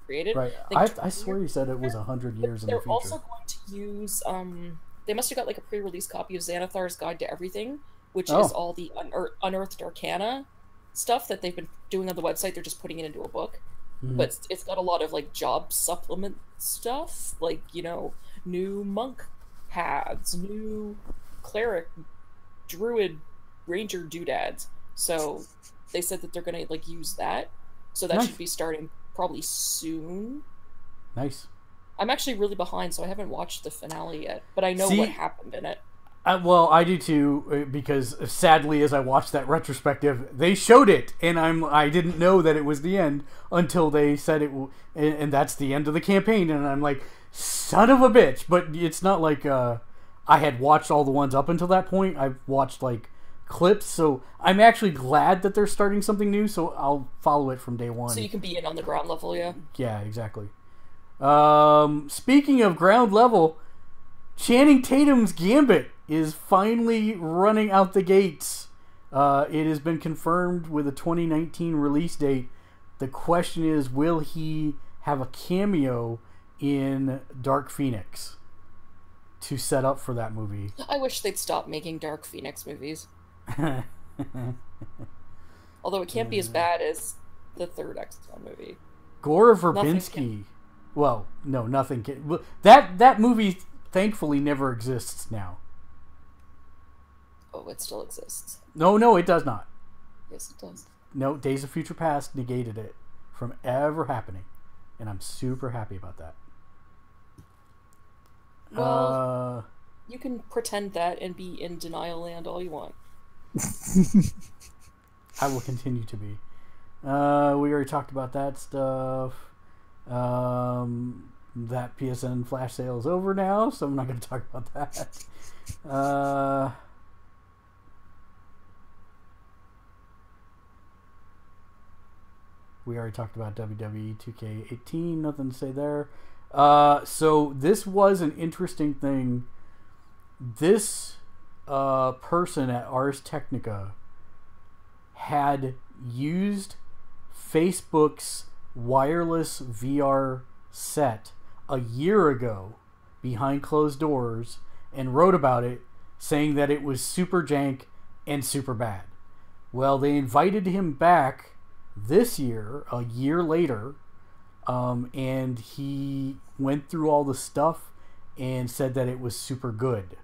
created. Right. I swear you said it was 100 years in the future. They're also going to use they must have got like a pre-release copy of Xanathar's Guide to Everything, which is all the unearthed arcana stuff that they've been doing on the website. They're just putting it into a book. But it's got a lot of like job supplement stuff, like, you know, new monk paths, new cleric, druid, ranger doodads. So they said that they're gonna like use that. So that should be starting probably soon. Nice. I'm actually really behind, so I haven't watched the finale yet, but I know what happened in it. Well, I do too, because sadly, as I watched that retrospective, they showed it, and I didn't know that it was the end until they said it, and that's the end of the campaign, and I'm like, son of a bitch. But it's not like I had watched all the ones up until that point. I've watched like clips, so I'm actually glad that they're starting something new. So I'll follow it from day one. So you can be in on the ground level, yeah. Yeah, exactly. Speaking of ground level, Channing Tatum's Gambit is finally running out the gates. It has been confirmed with a 2019 release date. The question is, will he have a cameo in Dark Phoenix to set up for that movie? I wish they'd stop making Dark Phoenix movies. Although it can't be as bad as the third X-Men movie. Gore Verbinski. Well, no, nothing can. That movie thankfully never exists now. Oh, it still exists. No, it does not. Yes, it does. No, Days of Future Past negated it from ever happening, and I'm super happy about that. Well, you can pretend that and be in denial land all you want. I will continue to be. We already talked about that stuff. That PSN flash sale is over now, so I'm not going to talk about that. We already talked about WWE 2K18. Nothing to say there. So this was an interesting thing. This person at Ars Technica had used Facebook's wireless VR set a year ago behind closed doors and wrote about it, saying that it was super jank and super bad. Well, they invited him back this year, a year later, and he went through all the stuff and said that it was super good.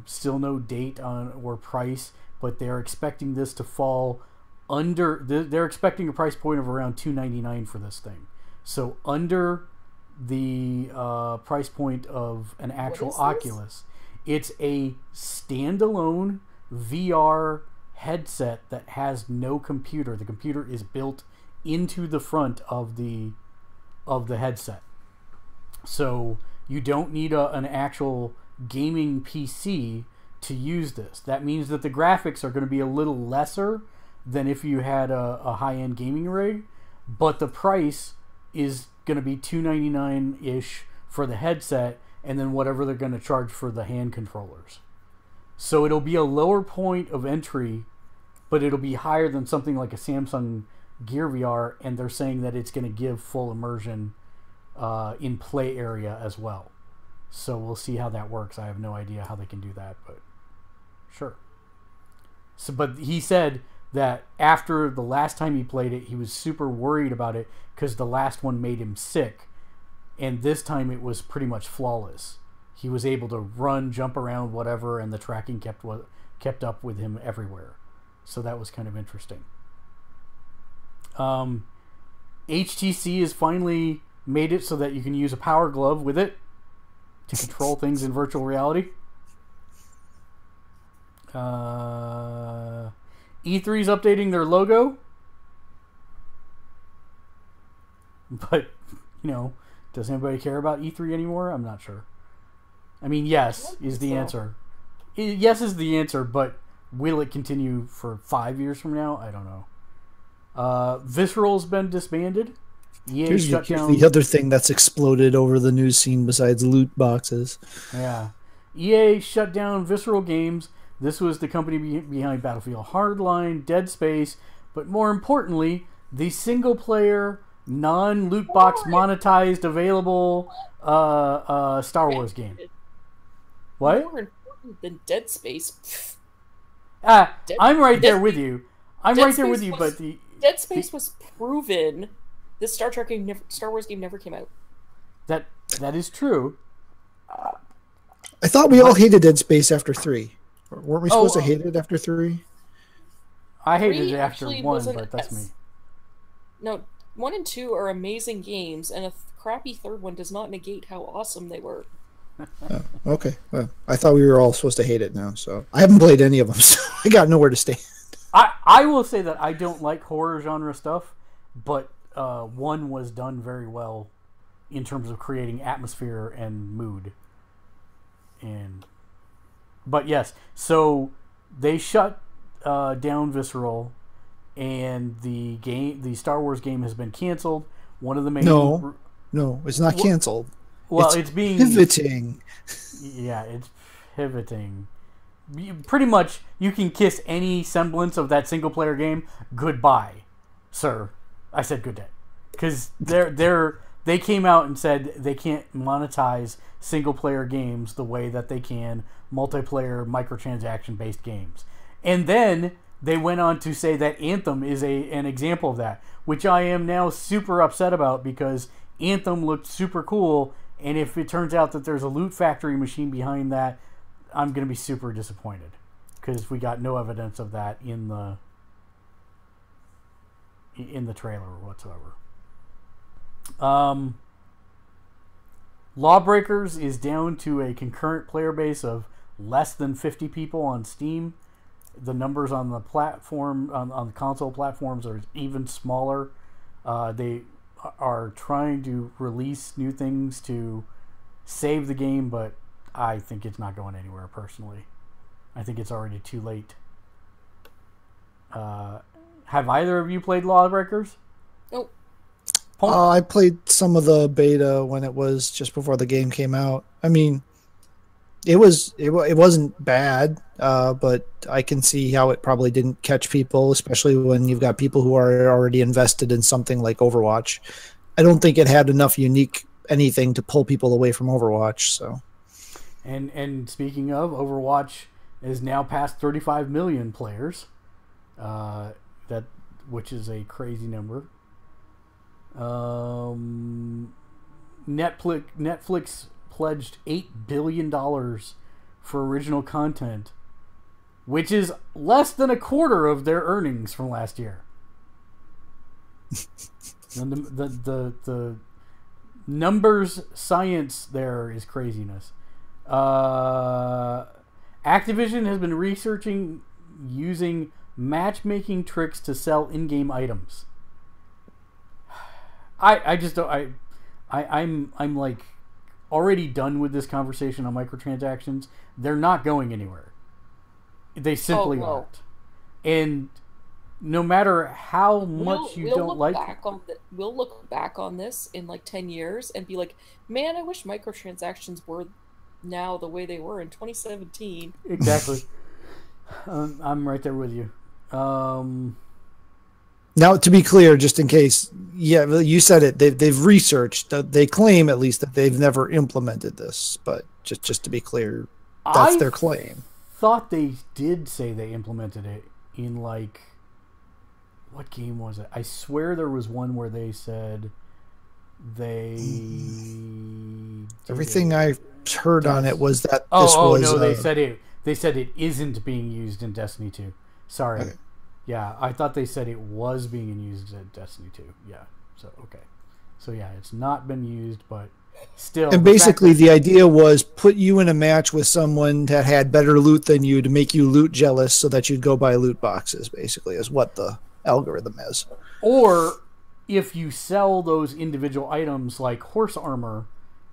Still no date on or price, but they're expecting this to fall under. They're expecting a price point of around $299 for this thing, so under the price point of an actual Oculus. It's a standalone VR headset that has no computer. The computer is built into the front of the headset, so you don't need an actual gaming PC to use this. That means that the graphics are going to be a little lesser than if you had a high-end gaming rig, but the price is going to be $299-ish for the headset, and then whatever they're going to charge for the hand controllers. So it'll be a lower point of entry, but it'll be higher than something like a Samsung Gear VR, and they're saying that it's going to give full immersion in play area as well. So we'll see how that works. I have no idea how they can do that, but sure. So, but he said that after the last time he played it, he was super worried about it because the last one made him sick, and this time it was pretty much flawless. He was able to run, jump around, whatever, and the tracking kept up with him everywhere. So that was kind of interesting. HTC has finally made it so that you can use a power glove with it to control things in virtual reality. E3's updating their logo. But, does anybody care about E3 anymore? I'm not sure. I mean, yes is the answer. Yes is the answer, but will it continue for 5 years from now? I don't know. Visceral's been disbanded. EA shut down. Here's the other thing that's exploded over the news scene besides loot boxes. Yeah. EA shut down Visceral Games. This was the company behind Battlefield Hardline, Dead Space, but more importantly, the single-player, non-loot box monetized available Star Wars game. What? More important than Dead Space. I'm right there with you. But Dead Space was proven. This Star Wars game never came out. That is true. I thought we all hated Dead Space after 3. Weren't we supposed to hate it after 3? I hated it after 1, but that's me. No, 1 and 2 are amazing games, and a crappy third one does not negate how awesome they were. Oh, okay. Well, I thought we were all supposed to hate it now, so I haven't played any of them, so I got nowhere to stand. I will say that I don't like horror genre stuff, but 1 was done very well in terms of creating atmosphere and mood. But yes, so they shut down Visceral, and the Star Wars game has been canceled. One of the main no, it's not canceled. Well, it's being pivoting. Yeah, it's pivoting. Pretty much, you can kiss any semblance of that single player game goodbye, sir. I said good day, because they came out and said they can't monetize single player games the way that they can multiplayer microtransaction based games. And then they went on to say that Anthem is an example of that, which I am now super upset about, because Anthem looked super cool, and if it turns out that there's a loot factory machine behind that, I'm going to be super disappointed, because we got no evidence of that in the trailer whatsoever. Lawbreakers is down to a concurrent player base of less than 50 people on Steam. The numbers on the platform, on the console platforms, are even smaller. They are trying to release new things to save the game, but I think it's not going anywhere personally. I think it's already too late. Have either of you played Lawbreakers? Nope. I played some of the beta when it was just before the game came out. I mean, it wasn't bad, but I can see how it probably didn't catch people, especially when you've got people who are already invested in something like Overwatch. I don't think it had enough unique anything to pull people away from Overwatch. So, and speaking of, Overwatch is now past 35 million players, which is a crazy number. Netflix pledged $8 billion for original content, which is less than a quarter of their earnings from last year. And the numbers science there is craziness. Activision has been researching using matchmaking tricks to sell in-game items. I just don't. I'm like already done with this conversation on microtransactions. They're not going anywhere. They simply aren't. And no matter how much you don't like, we'll look back on this in like 10 years and be like, man, I wish microtransactions were now the way they were in 2017. Exactly. I'm right there with you. Now, to be clear, just in case, yeah, you said it. They've researched. They claim at least that they've never implemented this, but just to be clear, that's their claim. Thought they did say they implemented it in like, what game was it? I swear there was one where they said they. Everything I heard on it was that they said it isn't being used in Destiny 2. Sorry. Okay. Yeah, I thought they said it was being used in Destiny 2. Yeah, so okay. So yeah, it's not been used, but still. And basically the idea was put you in a match with someone that had better loot than you to make you loot jealous so that you'd go buy loot boxes, basically, is what the algorithm is. Or if you sell those individual items like horse armor,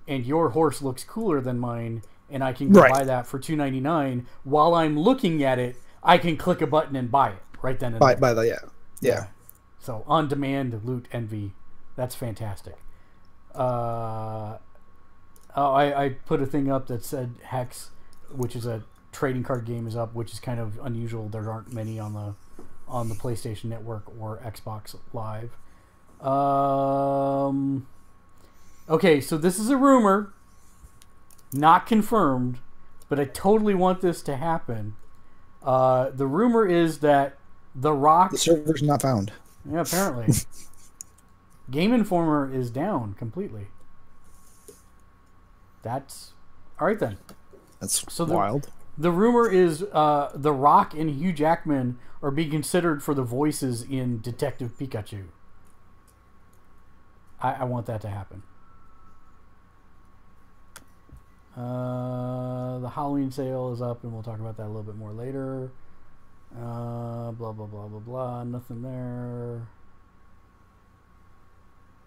and your horse looks cooler than mine, and I can go buy that for $2.99, while I'm looking at it, I can click a button and buy it right then and there. Buy the yeah. So on-demand loot envy, that's fantastic. I put a thing up that said Hex, which is a trading card game, is up, which is kind of unusual. There aren't many on the PlayStation Network or Xbox Live. Okay, so this is a rumor, not confirmed, but I totally want this to happen. The rumor is that The Rock... The server's not found. Yeah, apparently. Game Informer is down completely. That's... Alright then. That's wild. The rumor is The Rock and Hugh Jackman are being considered for the voices in Detective Pikachu. I want that to happen. The Halloween sale is up, and we'll talk about that a little bit more later. Blah, blah, blah, blah, blah. Nothing there.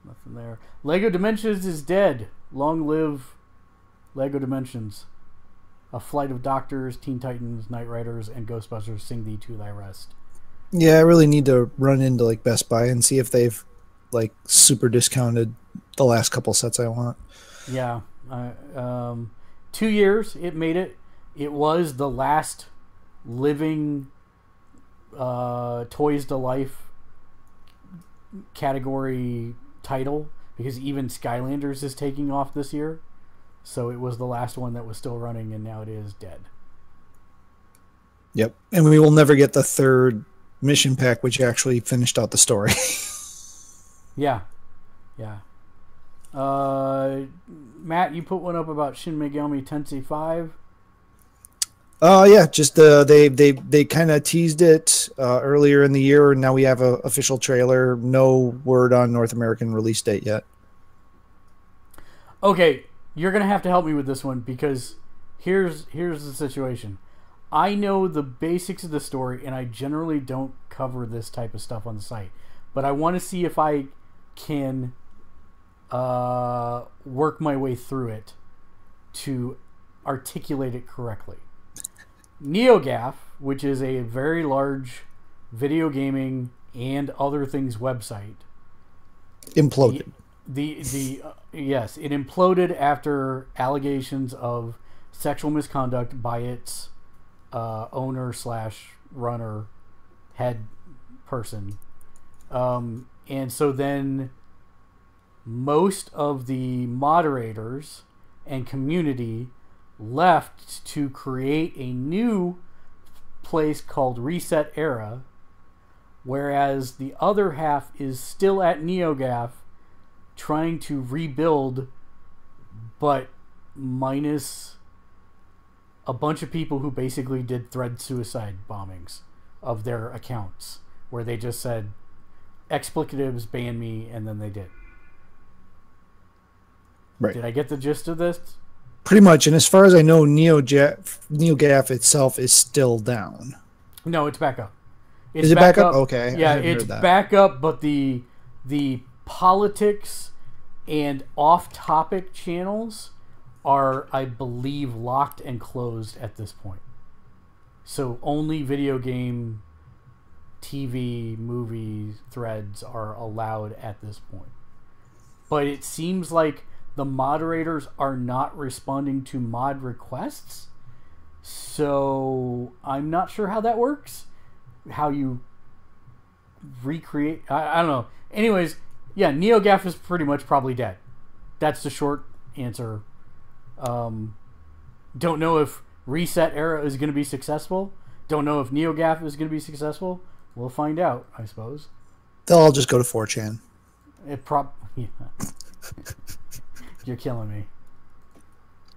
Nothing there. Lego Dimensions is dead. Long live Lego Dimensions. A flight of doctors, Teen Titans, Knight Riders, and Ghostbusters sing thee to thy rest. Yeah, I really need to run into like Best Buy and see if they've like super discounted the last couple sets I want. Yeah. 2 years it made it. It was the last living Toys to Life category title, because even Skylanders is taking off this year. So it was the last one that was still running, and now it is dead. Yep. And we will never get the third mission pack, which actually finished out the story. Yeah. Yeah. Matt, you put one up about Shin Megami Tensei 5. Yeah, just they kind of teased it earlier in the year, and now we have an official trailer. No word on North American release date yet. Okay, you're gonna have to help me with this one, because here's the situation. I know the basics of the story, and I generally don't cover this type of stuff on the site, but I want to see if I can work my way through it to articulate it correctly. NeoGAF, which is a very large video gaming and other things website, imploded. Yes, it imploded after allegations of sexual misconduct by its owner / runner, head person, and so then most of the moderators and community left to create a new place called Reset Era, whereas the other half is still at NeoGAF trying to rebuild, but minus a bunch of people who basically did thread suicide bombings of their accounts, where they just said explicatives, ban me, and then they did. Right. Did I get the gist of this? Pretty much, and as far as I know, NeoGAF itself is still down. No, it's back up. Is it back up? Okay. Yeah, it's back up, but the politics and off-topic channels are, I believe, locked and closed at this point. So only video game, TV, movie threads are allowed at this point. But it seems like the moderators are not responding to mod requests. So I'm not sure how that works. How you recreate... I don't know. Anyways, yeah, NeoGAF is pretty much probably dead. That's the short answer. Don't know if Reset Era is going to be successful. Don't know if NeoGAF is going to be successful. We'll find out, I suppose. They'll all just go to 4chan. Yeah. You're killing me.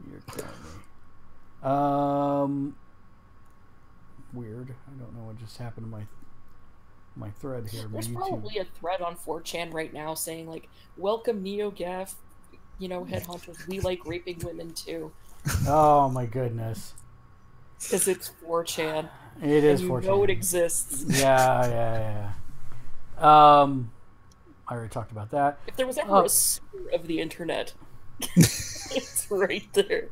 You're killing me. Weird. I don't know what just happened to my thread here. There's probably a thread on 4chan right now saying, like, welcome NeoGAF, headhunters. We like raping women too. Oh my goodness. Because it's 4chan. It is 4chan. You know it exists. Yeah. I already talked about that. If there was ever a sewer of the internet, it's right there.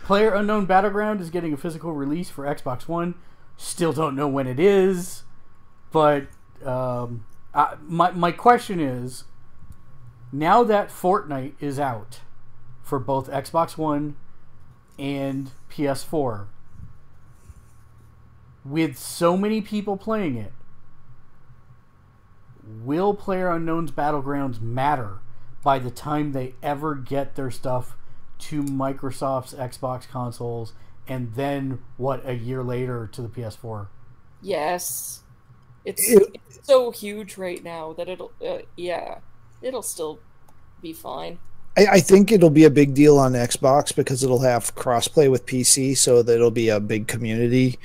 PlayerUnknown Battleground is getting a physical release for Xbox One. Still don't know when it is, but my question is, now that Fortnite is out for both Xbox One and PS4, with so many people playing it, will PlayerUnknown's Battlegrounds matter by the time they ever get their stuff to Microsoft's Xbox consoles, and then, a year later to the PS4? Yes. It's so huge right now that it'll still be fine. I think it'll be a big deal on Xbox because it'll have crossplay with PC, so that it'll be a big community.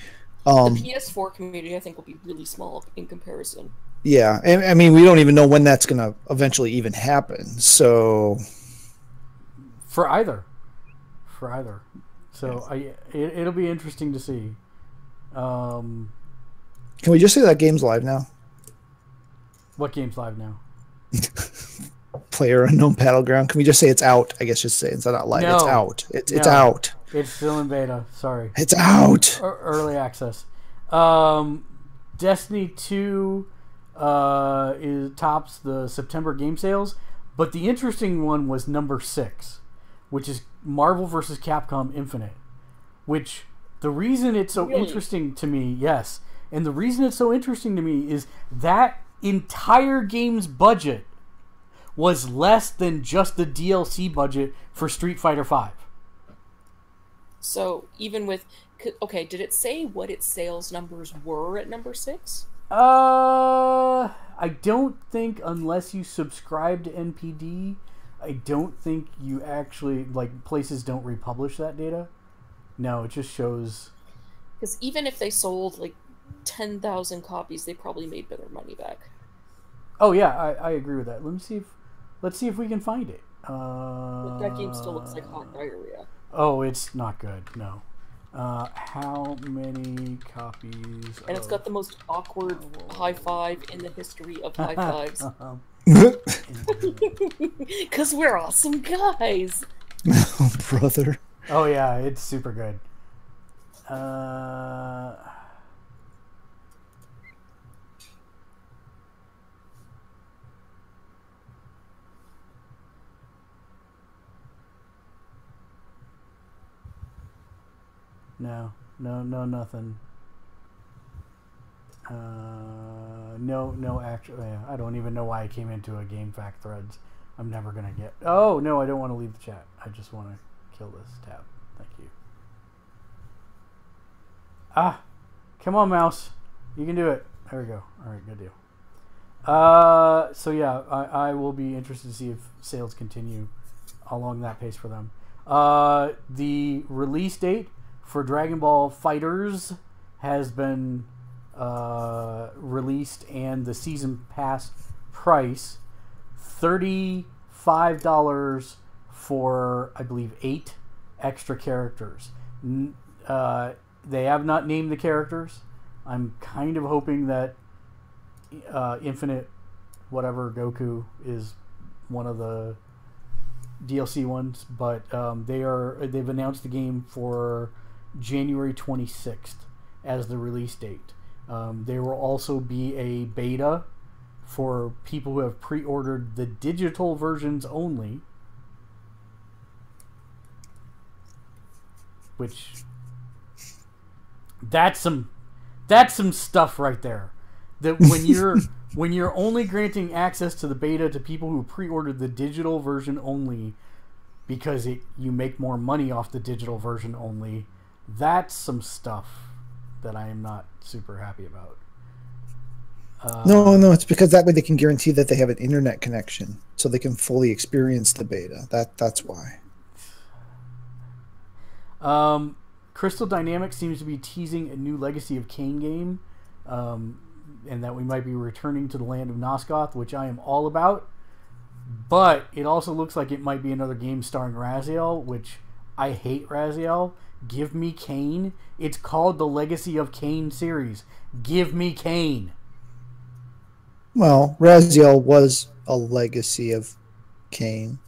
The PS4 community, I think, will be really small in comparison. Yeah, and I mean, we don't even know when that's going to eventually even happen. So, for either, so it'll be interesting to see. Can we just say that game's live now? What game's live now? PlayerUnknown Battleground. Can we just say it's out? I guess just say it's not live. No. It's out. It's out. It's still in beta. Sorry. It's out. Early access. Destiny 2 tops the September game sales, but the interesting one was number 6, which is Marvel vs. Capcom Infinite. Which the reason it's so interesting to me, yes, and the reason it's so interesting to me is that entire game's budget was less than just the DLC budget for Street Fighter V. So even with, okay, did it say what its sales numbers were at number 6? I don't think, unless you subscribe to NPD, I don't think you actually, places don't republish that data. No, it just shows. Because even if they sold 10,000 copies, they probably made better money back. Oh yeah, I agree with that. Let's see if we can find it. But that game still looks like hot diarrhea. Oh, it's not good. No. How many copies? And it's got the most awkward high five in the history of high fives. Because we're awesome guys. Oh, brother. Oh yeah, it's super good. No, nothing. No, actually, yeah, I don't even know why I came into a GameFAQ threads. I'm never gonna get. Oh no, I don't want to leave the chat. I just want to kill this tab. Thank you. Come on, mouse. You can do it. There we go. All right, good deal. So yeah, I will be interested to see if sales continue along that pace for them. The release date for Dragon Ball FighterZ has been released, and the season pass price $35 for, I believe, 8 extra characters. They have not named the characters. I'm kind of hoping that Infinite whatever Goku is one of the DLC ones, but they've announced the game for January 26th as the release date. There will also be a beta for people who have pre-ordered the digital versions only, which that's some stuff right there. That when you're only granting access to the beta to people who pre-ordered the digital version only because you make more money off the digital version only, that's some stuff that I am not super happy about. No, it's because that way they can guarantee that they have an internet connection so they can fully experience the beta. That's why. Crystal Dynamics seems to be teasing a new Legacy of Kain game, and that we might be returning to the land of Nosgoth, which I am all about. But it also looks like it might be another game starring Raziel, which I hate Raziel. Give me Kain. It's called the Legacy of Kain series. Give me Kain. Well, Raziel was a legacy of Cain.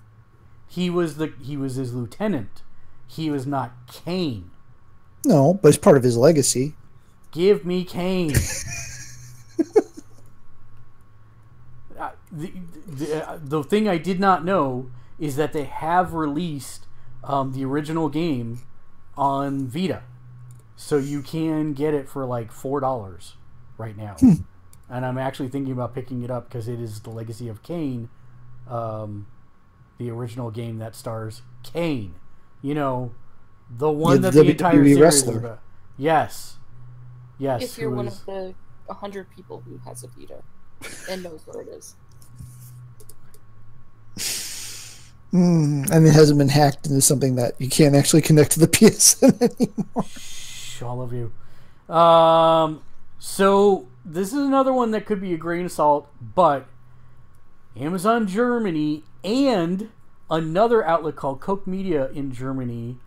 He was his lieutenant. He was not Cain. No, but it's part of his legacy. Give me Cain. The thing I did not know is that they have released the original game on Vita, so you can get it for like $4 right now. And I'm actually thinking about picking it up because it is the Legacy of Cain, the original game that stars Cain. You know, the one that the entire WWE series wrestler. is about. Yes. If you're one of the 100 people who has a Vita and knows where it is. And it hasn't been hacked into something that you can't actually connect to the PSN anymore. Shh, all of you. So this is another one that could be a grain of salt, but Amazon Germany and another outlet called Koch Media in Germany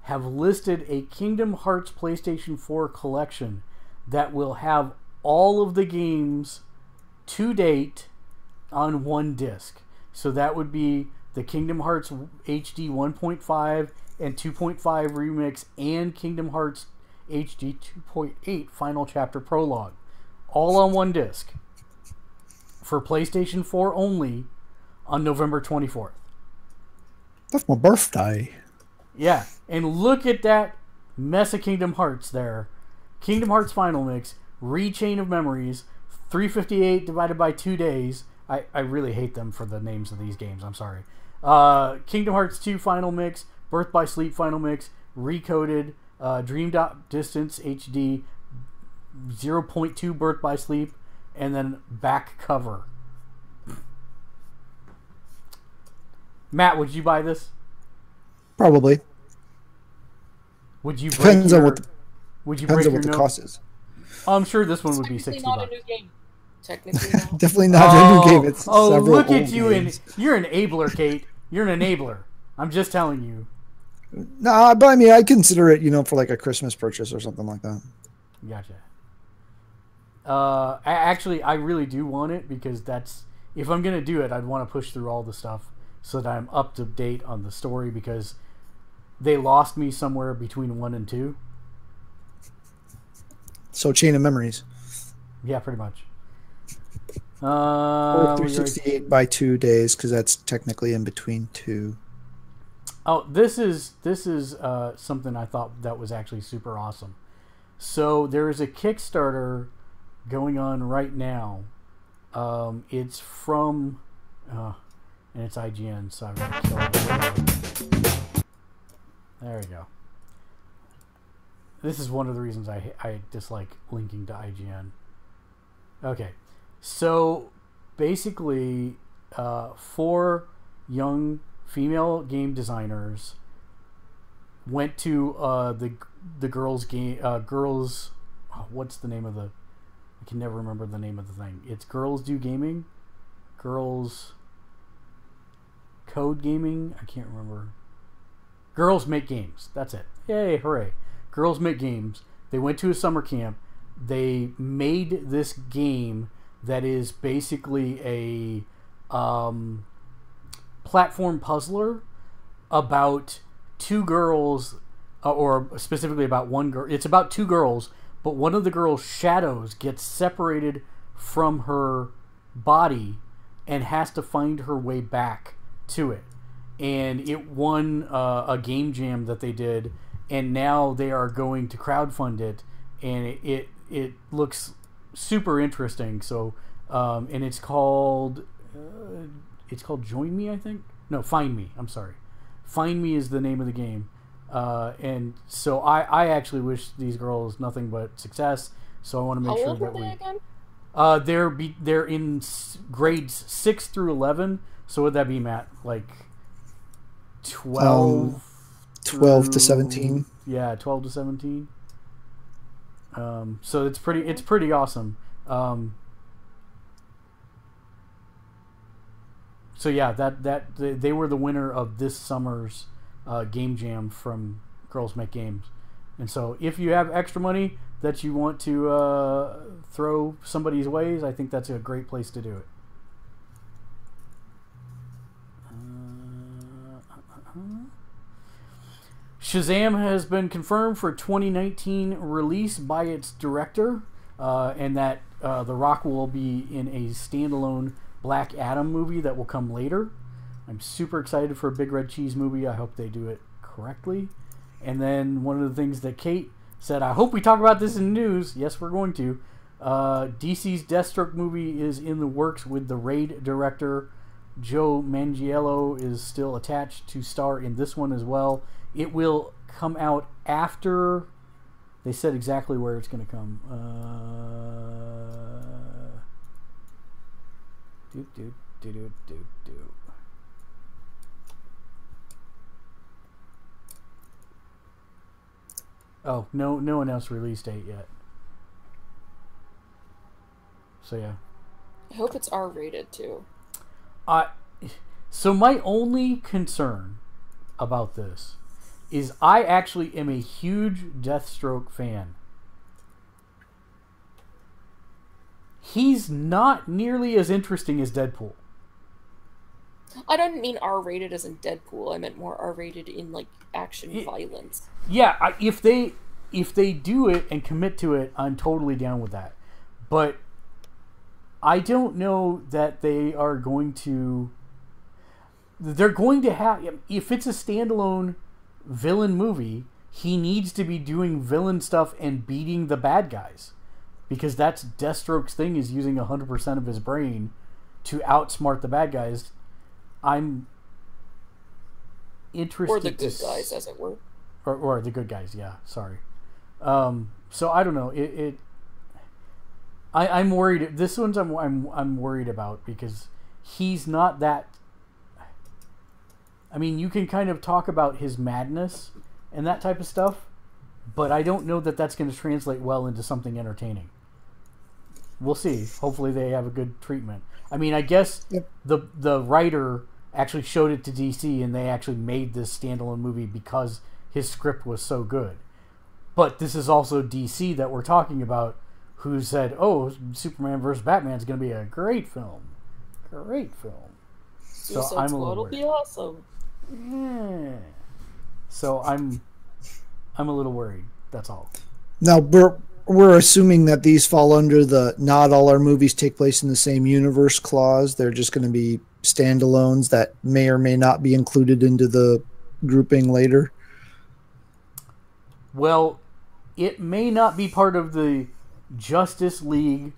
have listed a Kingdom Hearts PlayStation 4 collection that will have all of the games to date on one disc. So that would be the Kingdom Hearts HD 1.5 and 2.5 remix and Kingdom Hearts HD 2.8 Final Chapter Prologue. All on one disc. For PlayStation 4 only on November 24th. That's my birthday. Yeah, and look at that mess of Kingdom Hearts there. Kingdom Hearts Final Mix, Rechain of Memories, 358 divided by 2 days. I really hate them for the names of these games, I'm sorry. Kingdom Hearts 2 Final Mix, Birth by Sleep Final Mix, Recoded, Dream Distance HD, 0.2 Birth by Sleep, and then back cover. Matt, would you buy this? Probably. Would you depends on what the note? cost is. I'm sure this one would be $60. Not a new game. Technically not. Definitely not a new game. It's several look old at you! games. You're an enabler, Kate. You're an enabler. I'm just telling you. No, but I mean, I consider it, for like a Christmas purchase or something like that. Gotcha. I really do want it because if I'm gonna do it, I'd want to push through all the stuff so that I'm up to date on the story because they lost me somewhere between 1 and 2. So Chain of Memories. Yeah, pretty much. Or 368 by 2 days because that's technically in between 2. Oh, this is something I thought that was actually super awesome. So there is a Kickstarter going on right now. It's from, and it's IGN, so I'm gonna kill it. There we go. This is one of the reasons I dislike linking to IGN. Okay, so basically, 4 young female game designers went to the girls' what's the name of the? I can never remember the name of the thing. It's Girls Do Gaming, Girls Code Gaming. I can't remember. Girls Make Games. That's it. Yay! Hooray! Girls Make Games. They went to a summer camp. They made this game that is basically a platform puzzler about 2 girls, or specifically about one girl. It's about 2 girls, but one of the girls' shadows gets separated from her body and has to find her way back to it. And it won a game jam that they did, and now they are going to crowdfund it, and it looks super interesting. So, and it's called Join Me, I think. No, Find Me. I'm sorry, Find Me is the name of the game. And so I actually wish these girls nothing but success. So I want to make sure that we. They're in grades 6 through 11. So would that be, Matt? Like 12 to 17. Yeah, 12 to 17. So it's pretty awesome. So yeah, they were the winner of this summer's game jam from Girls Make Games. And so if you have extra money that you want to throw somebody's ways, I think that's a great place to do it. Shazam has been confirmed for 2019 release by its director, and that The Rock will be in a standalone Black Adam movie that will come later. I'm super excited for a Big Red Cheese movie. I hope they do it correctly. And then one of the things that Kate said, I hope we talk about this in the news. Yes, we're going to. DC's Deathstroke movie is in the works with the Raid director. Joe Manganiello is still attached to star in this one as well. It will come out after... They said exactly where it's going to come. Oh, no announced release date yet. So yeah. I hope it's R-rated too. So my only concern about this is I actually am a huge Deathstroke fan. He's not nearly as interesting as Deadpool. I don't mean R-rated as in Deadpool. I meant more R-rated in like action violence. Yeah, if they do it and commit to it, I'm totally down with that. But I don't know that they are going to... They're going to have... If it's a standalone villain movie, he needs to be doing villain stuff and beating the bad guys. Because that's Deathstroke's thing, is using 100% of his brain to outsmart the bad guys. I'm interested... Or the good guys, as it were. Or the good guys, yeah. Sorry. So I don't know. I'm worried. This one's I'm worried about because he's not that. I mean, you can kind of talk about his madness and that type of stuff, but I don't know that that's going to translate well into something entertaining. We'll see. Hopefully, they have a good treatment. I mean, I guess the writer actually showed it to DC, and they actually made this standalone movie because his script was so good. But this is also DC that we're talking about, who said, "Oh, Superman vs. Batman is going to be a great film, great film." So I'm a little worried. It'll be awesome. Yeah. So I'm a little worried. That's all. Now we're assuming that these fall under the not all our movies take place in the same universe clause. They're just going to be standalones that may or may not be included into the grouping later. Well, it may not be part of the Justice League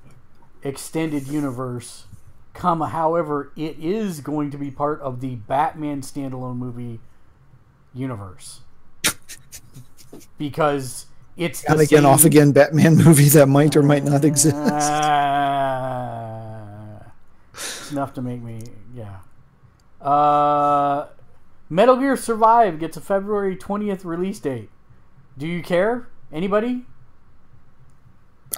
extended universe, however, it is going to be part of the Batman standalone movie universe. Because it's on again, off again Batman movie that might or might not exist. Enough to make me, yeah. Metal Gear Survive gets a February 20th release date. Do you care? Anybody?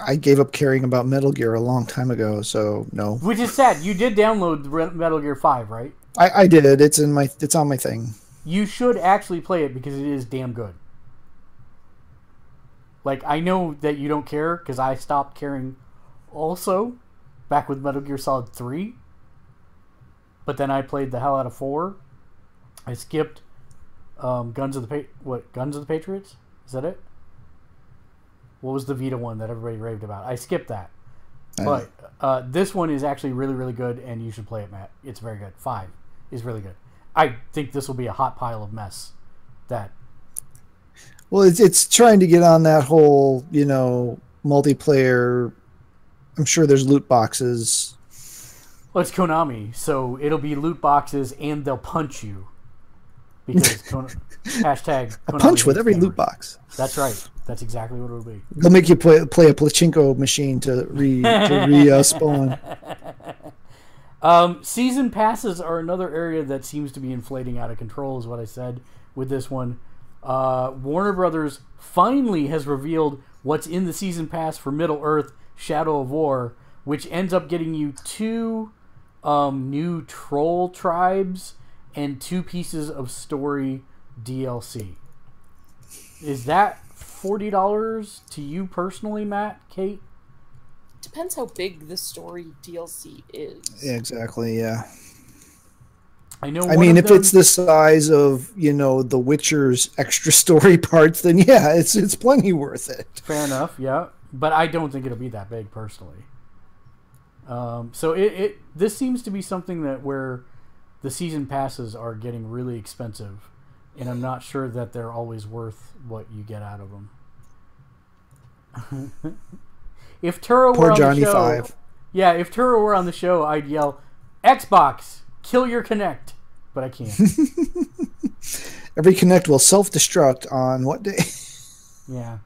I gave up caring about Metal Gear a long time ago, so no. Which is sad. You did download Metal Gear 5, right? I did. It's on my thing. You should actually play it because it is damn good. Like, I know that you don't care because I stopped caring also back with Metal Gear Solid 3. But then I played the hell out of 4. I skipped Guns of the Patriots? Is that it? What was the Vita one that everybody raved about? I skipped that. But this one is actually really, really good, and you should play it, Matt. It's very good. 5 is really good. I think this will be a hot pile of mess. Well, it's trying to get on that whole, multiplayer. I'm sure there's loot boxes. Well, it's Konami, so it'll be loot boxes, and they'll punch you. Because hashtag a punch with every loot box. That's right. That's exactly what it'll be. They'll make you play a pachinko machine to respawn. Season passes are another area that seems to be inflating out of control, is what I said with this one. Warner Brothers finally has revealed what's in the season pass for Middle-earth Shadow of War, which ends up getting you 2 new troll tribes and 2 pieces of story DLC. Is that $40 to you personally, Matt, Kate? Depends how big the story DLC is. Yeah, exactly. Yeah. I know. I mean, if it's the size of, you know, The Witcher's extra story parts, then yeah, it's plenty worth it. Fair enough. Yeah, but I don't think it'll be that big personally. So this seems to be something that where the season passes are getting really expensive, and I'm not sure that they're always worth what you get out of them. If Turo were on Johnny the show, 5. Yeah, if Turo were on the show, I'd yell, "Xbox, kill your Kinect," but I can't. Every Kinect will self-destruct on what day? Yeah.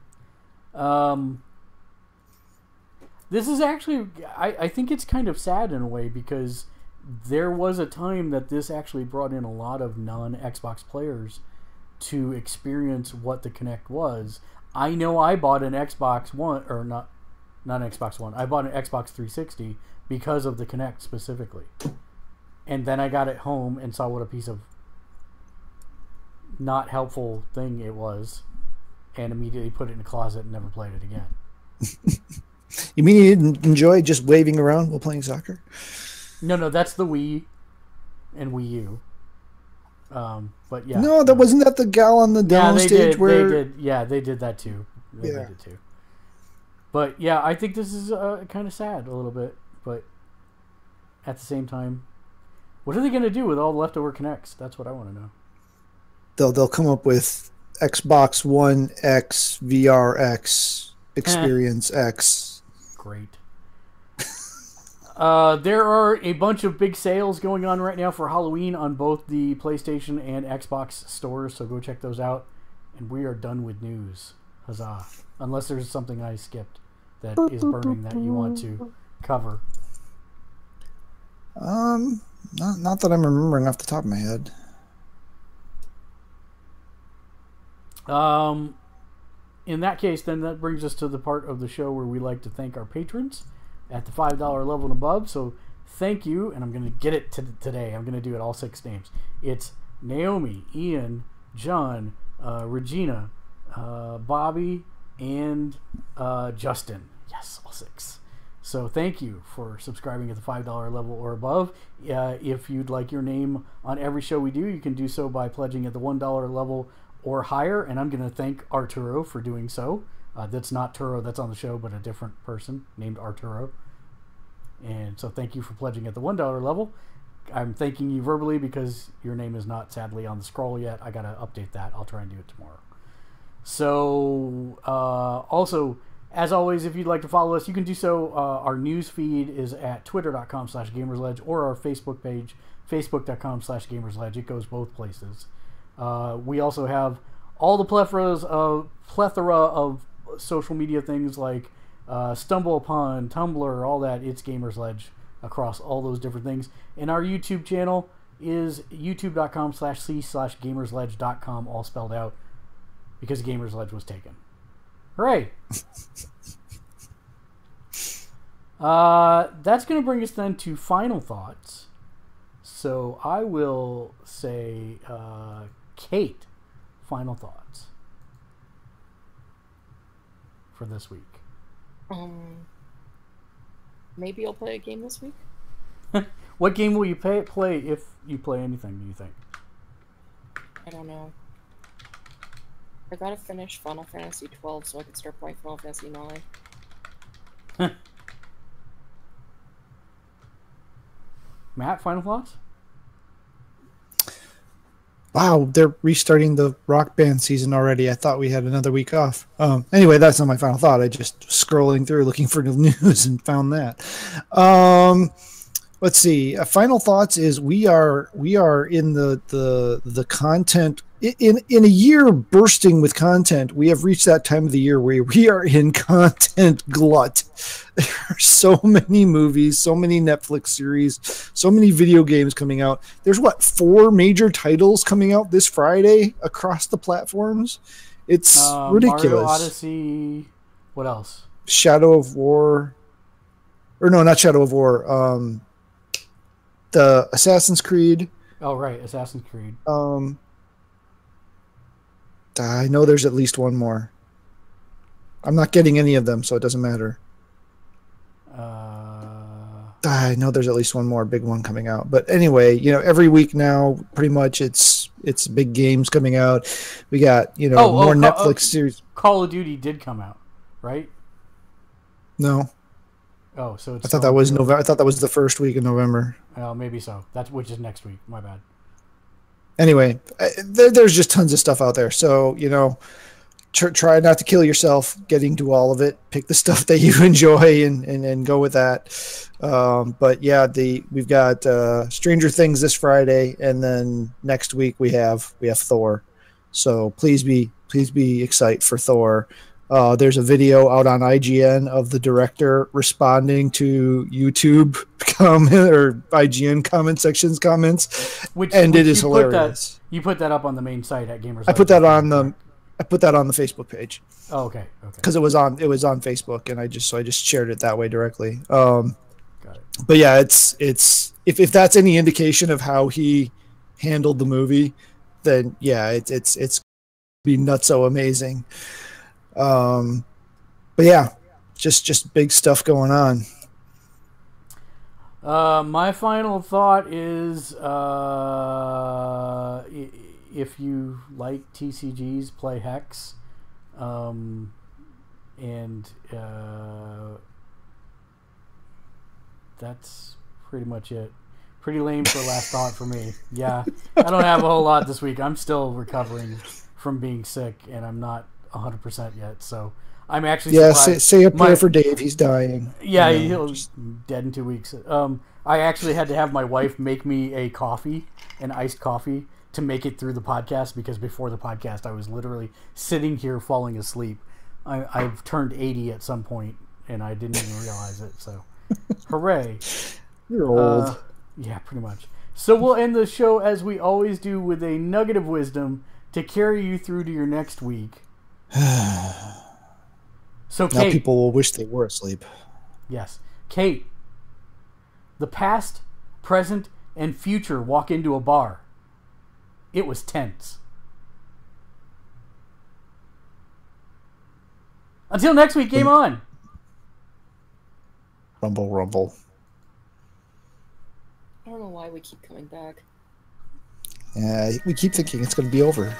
This is actually, I think it's kind of sad in a way, because there was a time that this actually brought in a lot of non-Xbox players to experience what the Kinect was. I know I bought an Xbox One, or not an Xbox One. I bought an Xbox 360 because of the Kinect specifically. And then I got it home and saw what a piece of not helpful thing it was, and immediately put it in a closet and never played it again. You mean you didn't enjoy just waving around while playing soccer? No, that's the Wii and Wii U. But yeah. No, that wasn't that the gal on the demo stage where they did. Yeah, they did that too. They did it too. But yeah, I think this is kind of sad a little bit. But at the same time, what are they going to do with all the leftover Kinects? That's what I want to know. They'll come up with Xbox One X, VR X, Experience X. Great. There are a bunch of big sales going on right now for Halloween on both the PlayStation and Xbox stores, so go check those out. And we are done with news. Huzzah. Unless there's something I skipped that is burning that you want to cover. Not that I'm remembering off the top of my head. In that case, then that brings us to the part of the show where we like to thank our patrons at the $5 level and above. So thank you, and I'm going to get it today. I'm going to do it all 6 names. It's Naomi, Ian, John, Regina, Bobby, and Justin. Yes, all 6. So thank you for subscribing at the $5 level or above. If you'd like your name on every show we do, you can do so by pledging at the $1 level or higher, and I'm going to thank Arturo for doing so. That's not Turo that's on the show, but a different person named Arturo. And so thank you for pledging at the $1 level. I'm thanking you verbally because your name is not, sadly, on the scroll yet. I got to update that. I'll try and do it tomorrow. So, also, as always, if you'd like to follow us, you can do so. Our news feed is at twitter.com/gamersledge or our Facebook page, facebook.com/gamersledge. It goes both places. We also have all the plethora of social media things like Stumble Upon, Tumblr, all that. It's Gamersledge across all those different things. And our YouTube channel is youtube.com/c/gamersledge.com, all spelled out, because Gamersledge was taken. Hooray! That's going to bring us then to final thoughts. So I will say, Kate, final thoughts for this week. Maybe I'll play a game this week. What game will you play if you play anything, do you think? I don't know. I gotta finish Final Fantasy 12 so I can start playing Final Fantasy 9. Matt, final thoughts? Wow, they're restarting the Rock Band season already. I thought we had another week off. Anyway, that's not my final thought. I just scrolling through looking for news and found that. Let's see. Final thoughts is we are in the content in a year bursting with content. We have reached that time of the year where we are in content glut. There are so many movies, so many Netflix series, so many video games coming out. There's 4 major titles coming out this Friday across the platforms. It's ridiculous. Mario Odyssey. What else? Shadow of War. Or no, not Shadow of War. The Assassin's Creed. Oh, right. Assassin's Creed. I know there's at least one more. I'm not getting any of them, so it doesn't matter. I know there's at least one more big one coming out. But anyway, every week now, pretty much it's big games coming out. We got, more Netflix series. Call of Duty did come out, right? No. Oh, so it's I thought that was November. I thought that was the first week of November. Oh, maybe so. Which is next week. My bad. Anyway, there's just tons of stuff out there. So, try not to kill yourself getting to all of it. Pick the stuff that you enjoy and go with that. But yeah, we've got Stranger Things this Friday, and then next week we have Thor. So please be excited for Thor. There's a video out on IGN of the director responding to YouTube comment or IGN comment sections comments, and it is hilarious. You put that up on the main site at Gamersledge. I put that on the Facebook page. Oh, okay. Because it was on Facebook, and I just shared it that way directly. Got it. But yeah, it's if that's any indication of how he handled the movie, then yeah, it's be nutso amazing. But yeah, just big stuff going on. My final thought is, if you like TCGs, play Hex, and that's pretty much it. Pretty lame for last thought for me. Yeah, I don't have a whole lot this week. I'm still recovering from being sick, and I'm not 100% yet. So I'm actually surprised. Say a prayer for Dave. He's dying. Yeah, he's dead in 2 weeks. I actually had to have my wife make me a coffee, an iced coffee, to make it through the podcast, because before the podcast I was literally sitting here falling asleep. I've turned 80 at some point, and I didn't even realize it. So, hooray! You're old. Yeah, pretty much. So we'll end the show as we always do with a nugget of wisdom to carry you through to your next week. So, Kate, now people will wish they were asleep. Yes. Kate, the past, present, and future walk into a bar. It was tense. Until next week, game on. Rumble, rumble. I don't know why we keep coming back. Yeah, we keep thinking it's going to be over.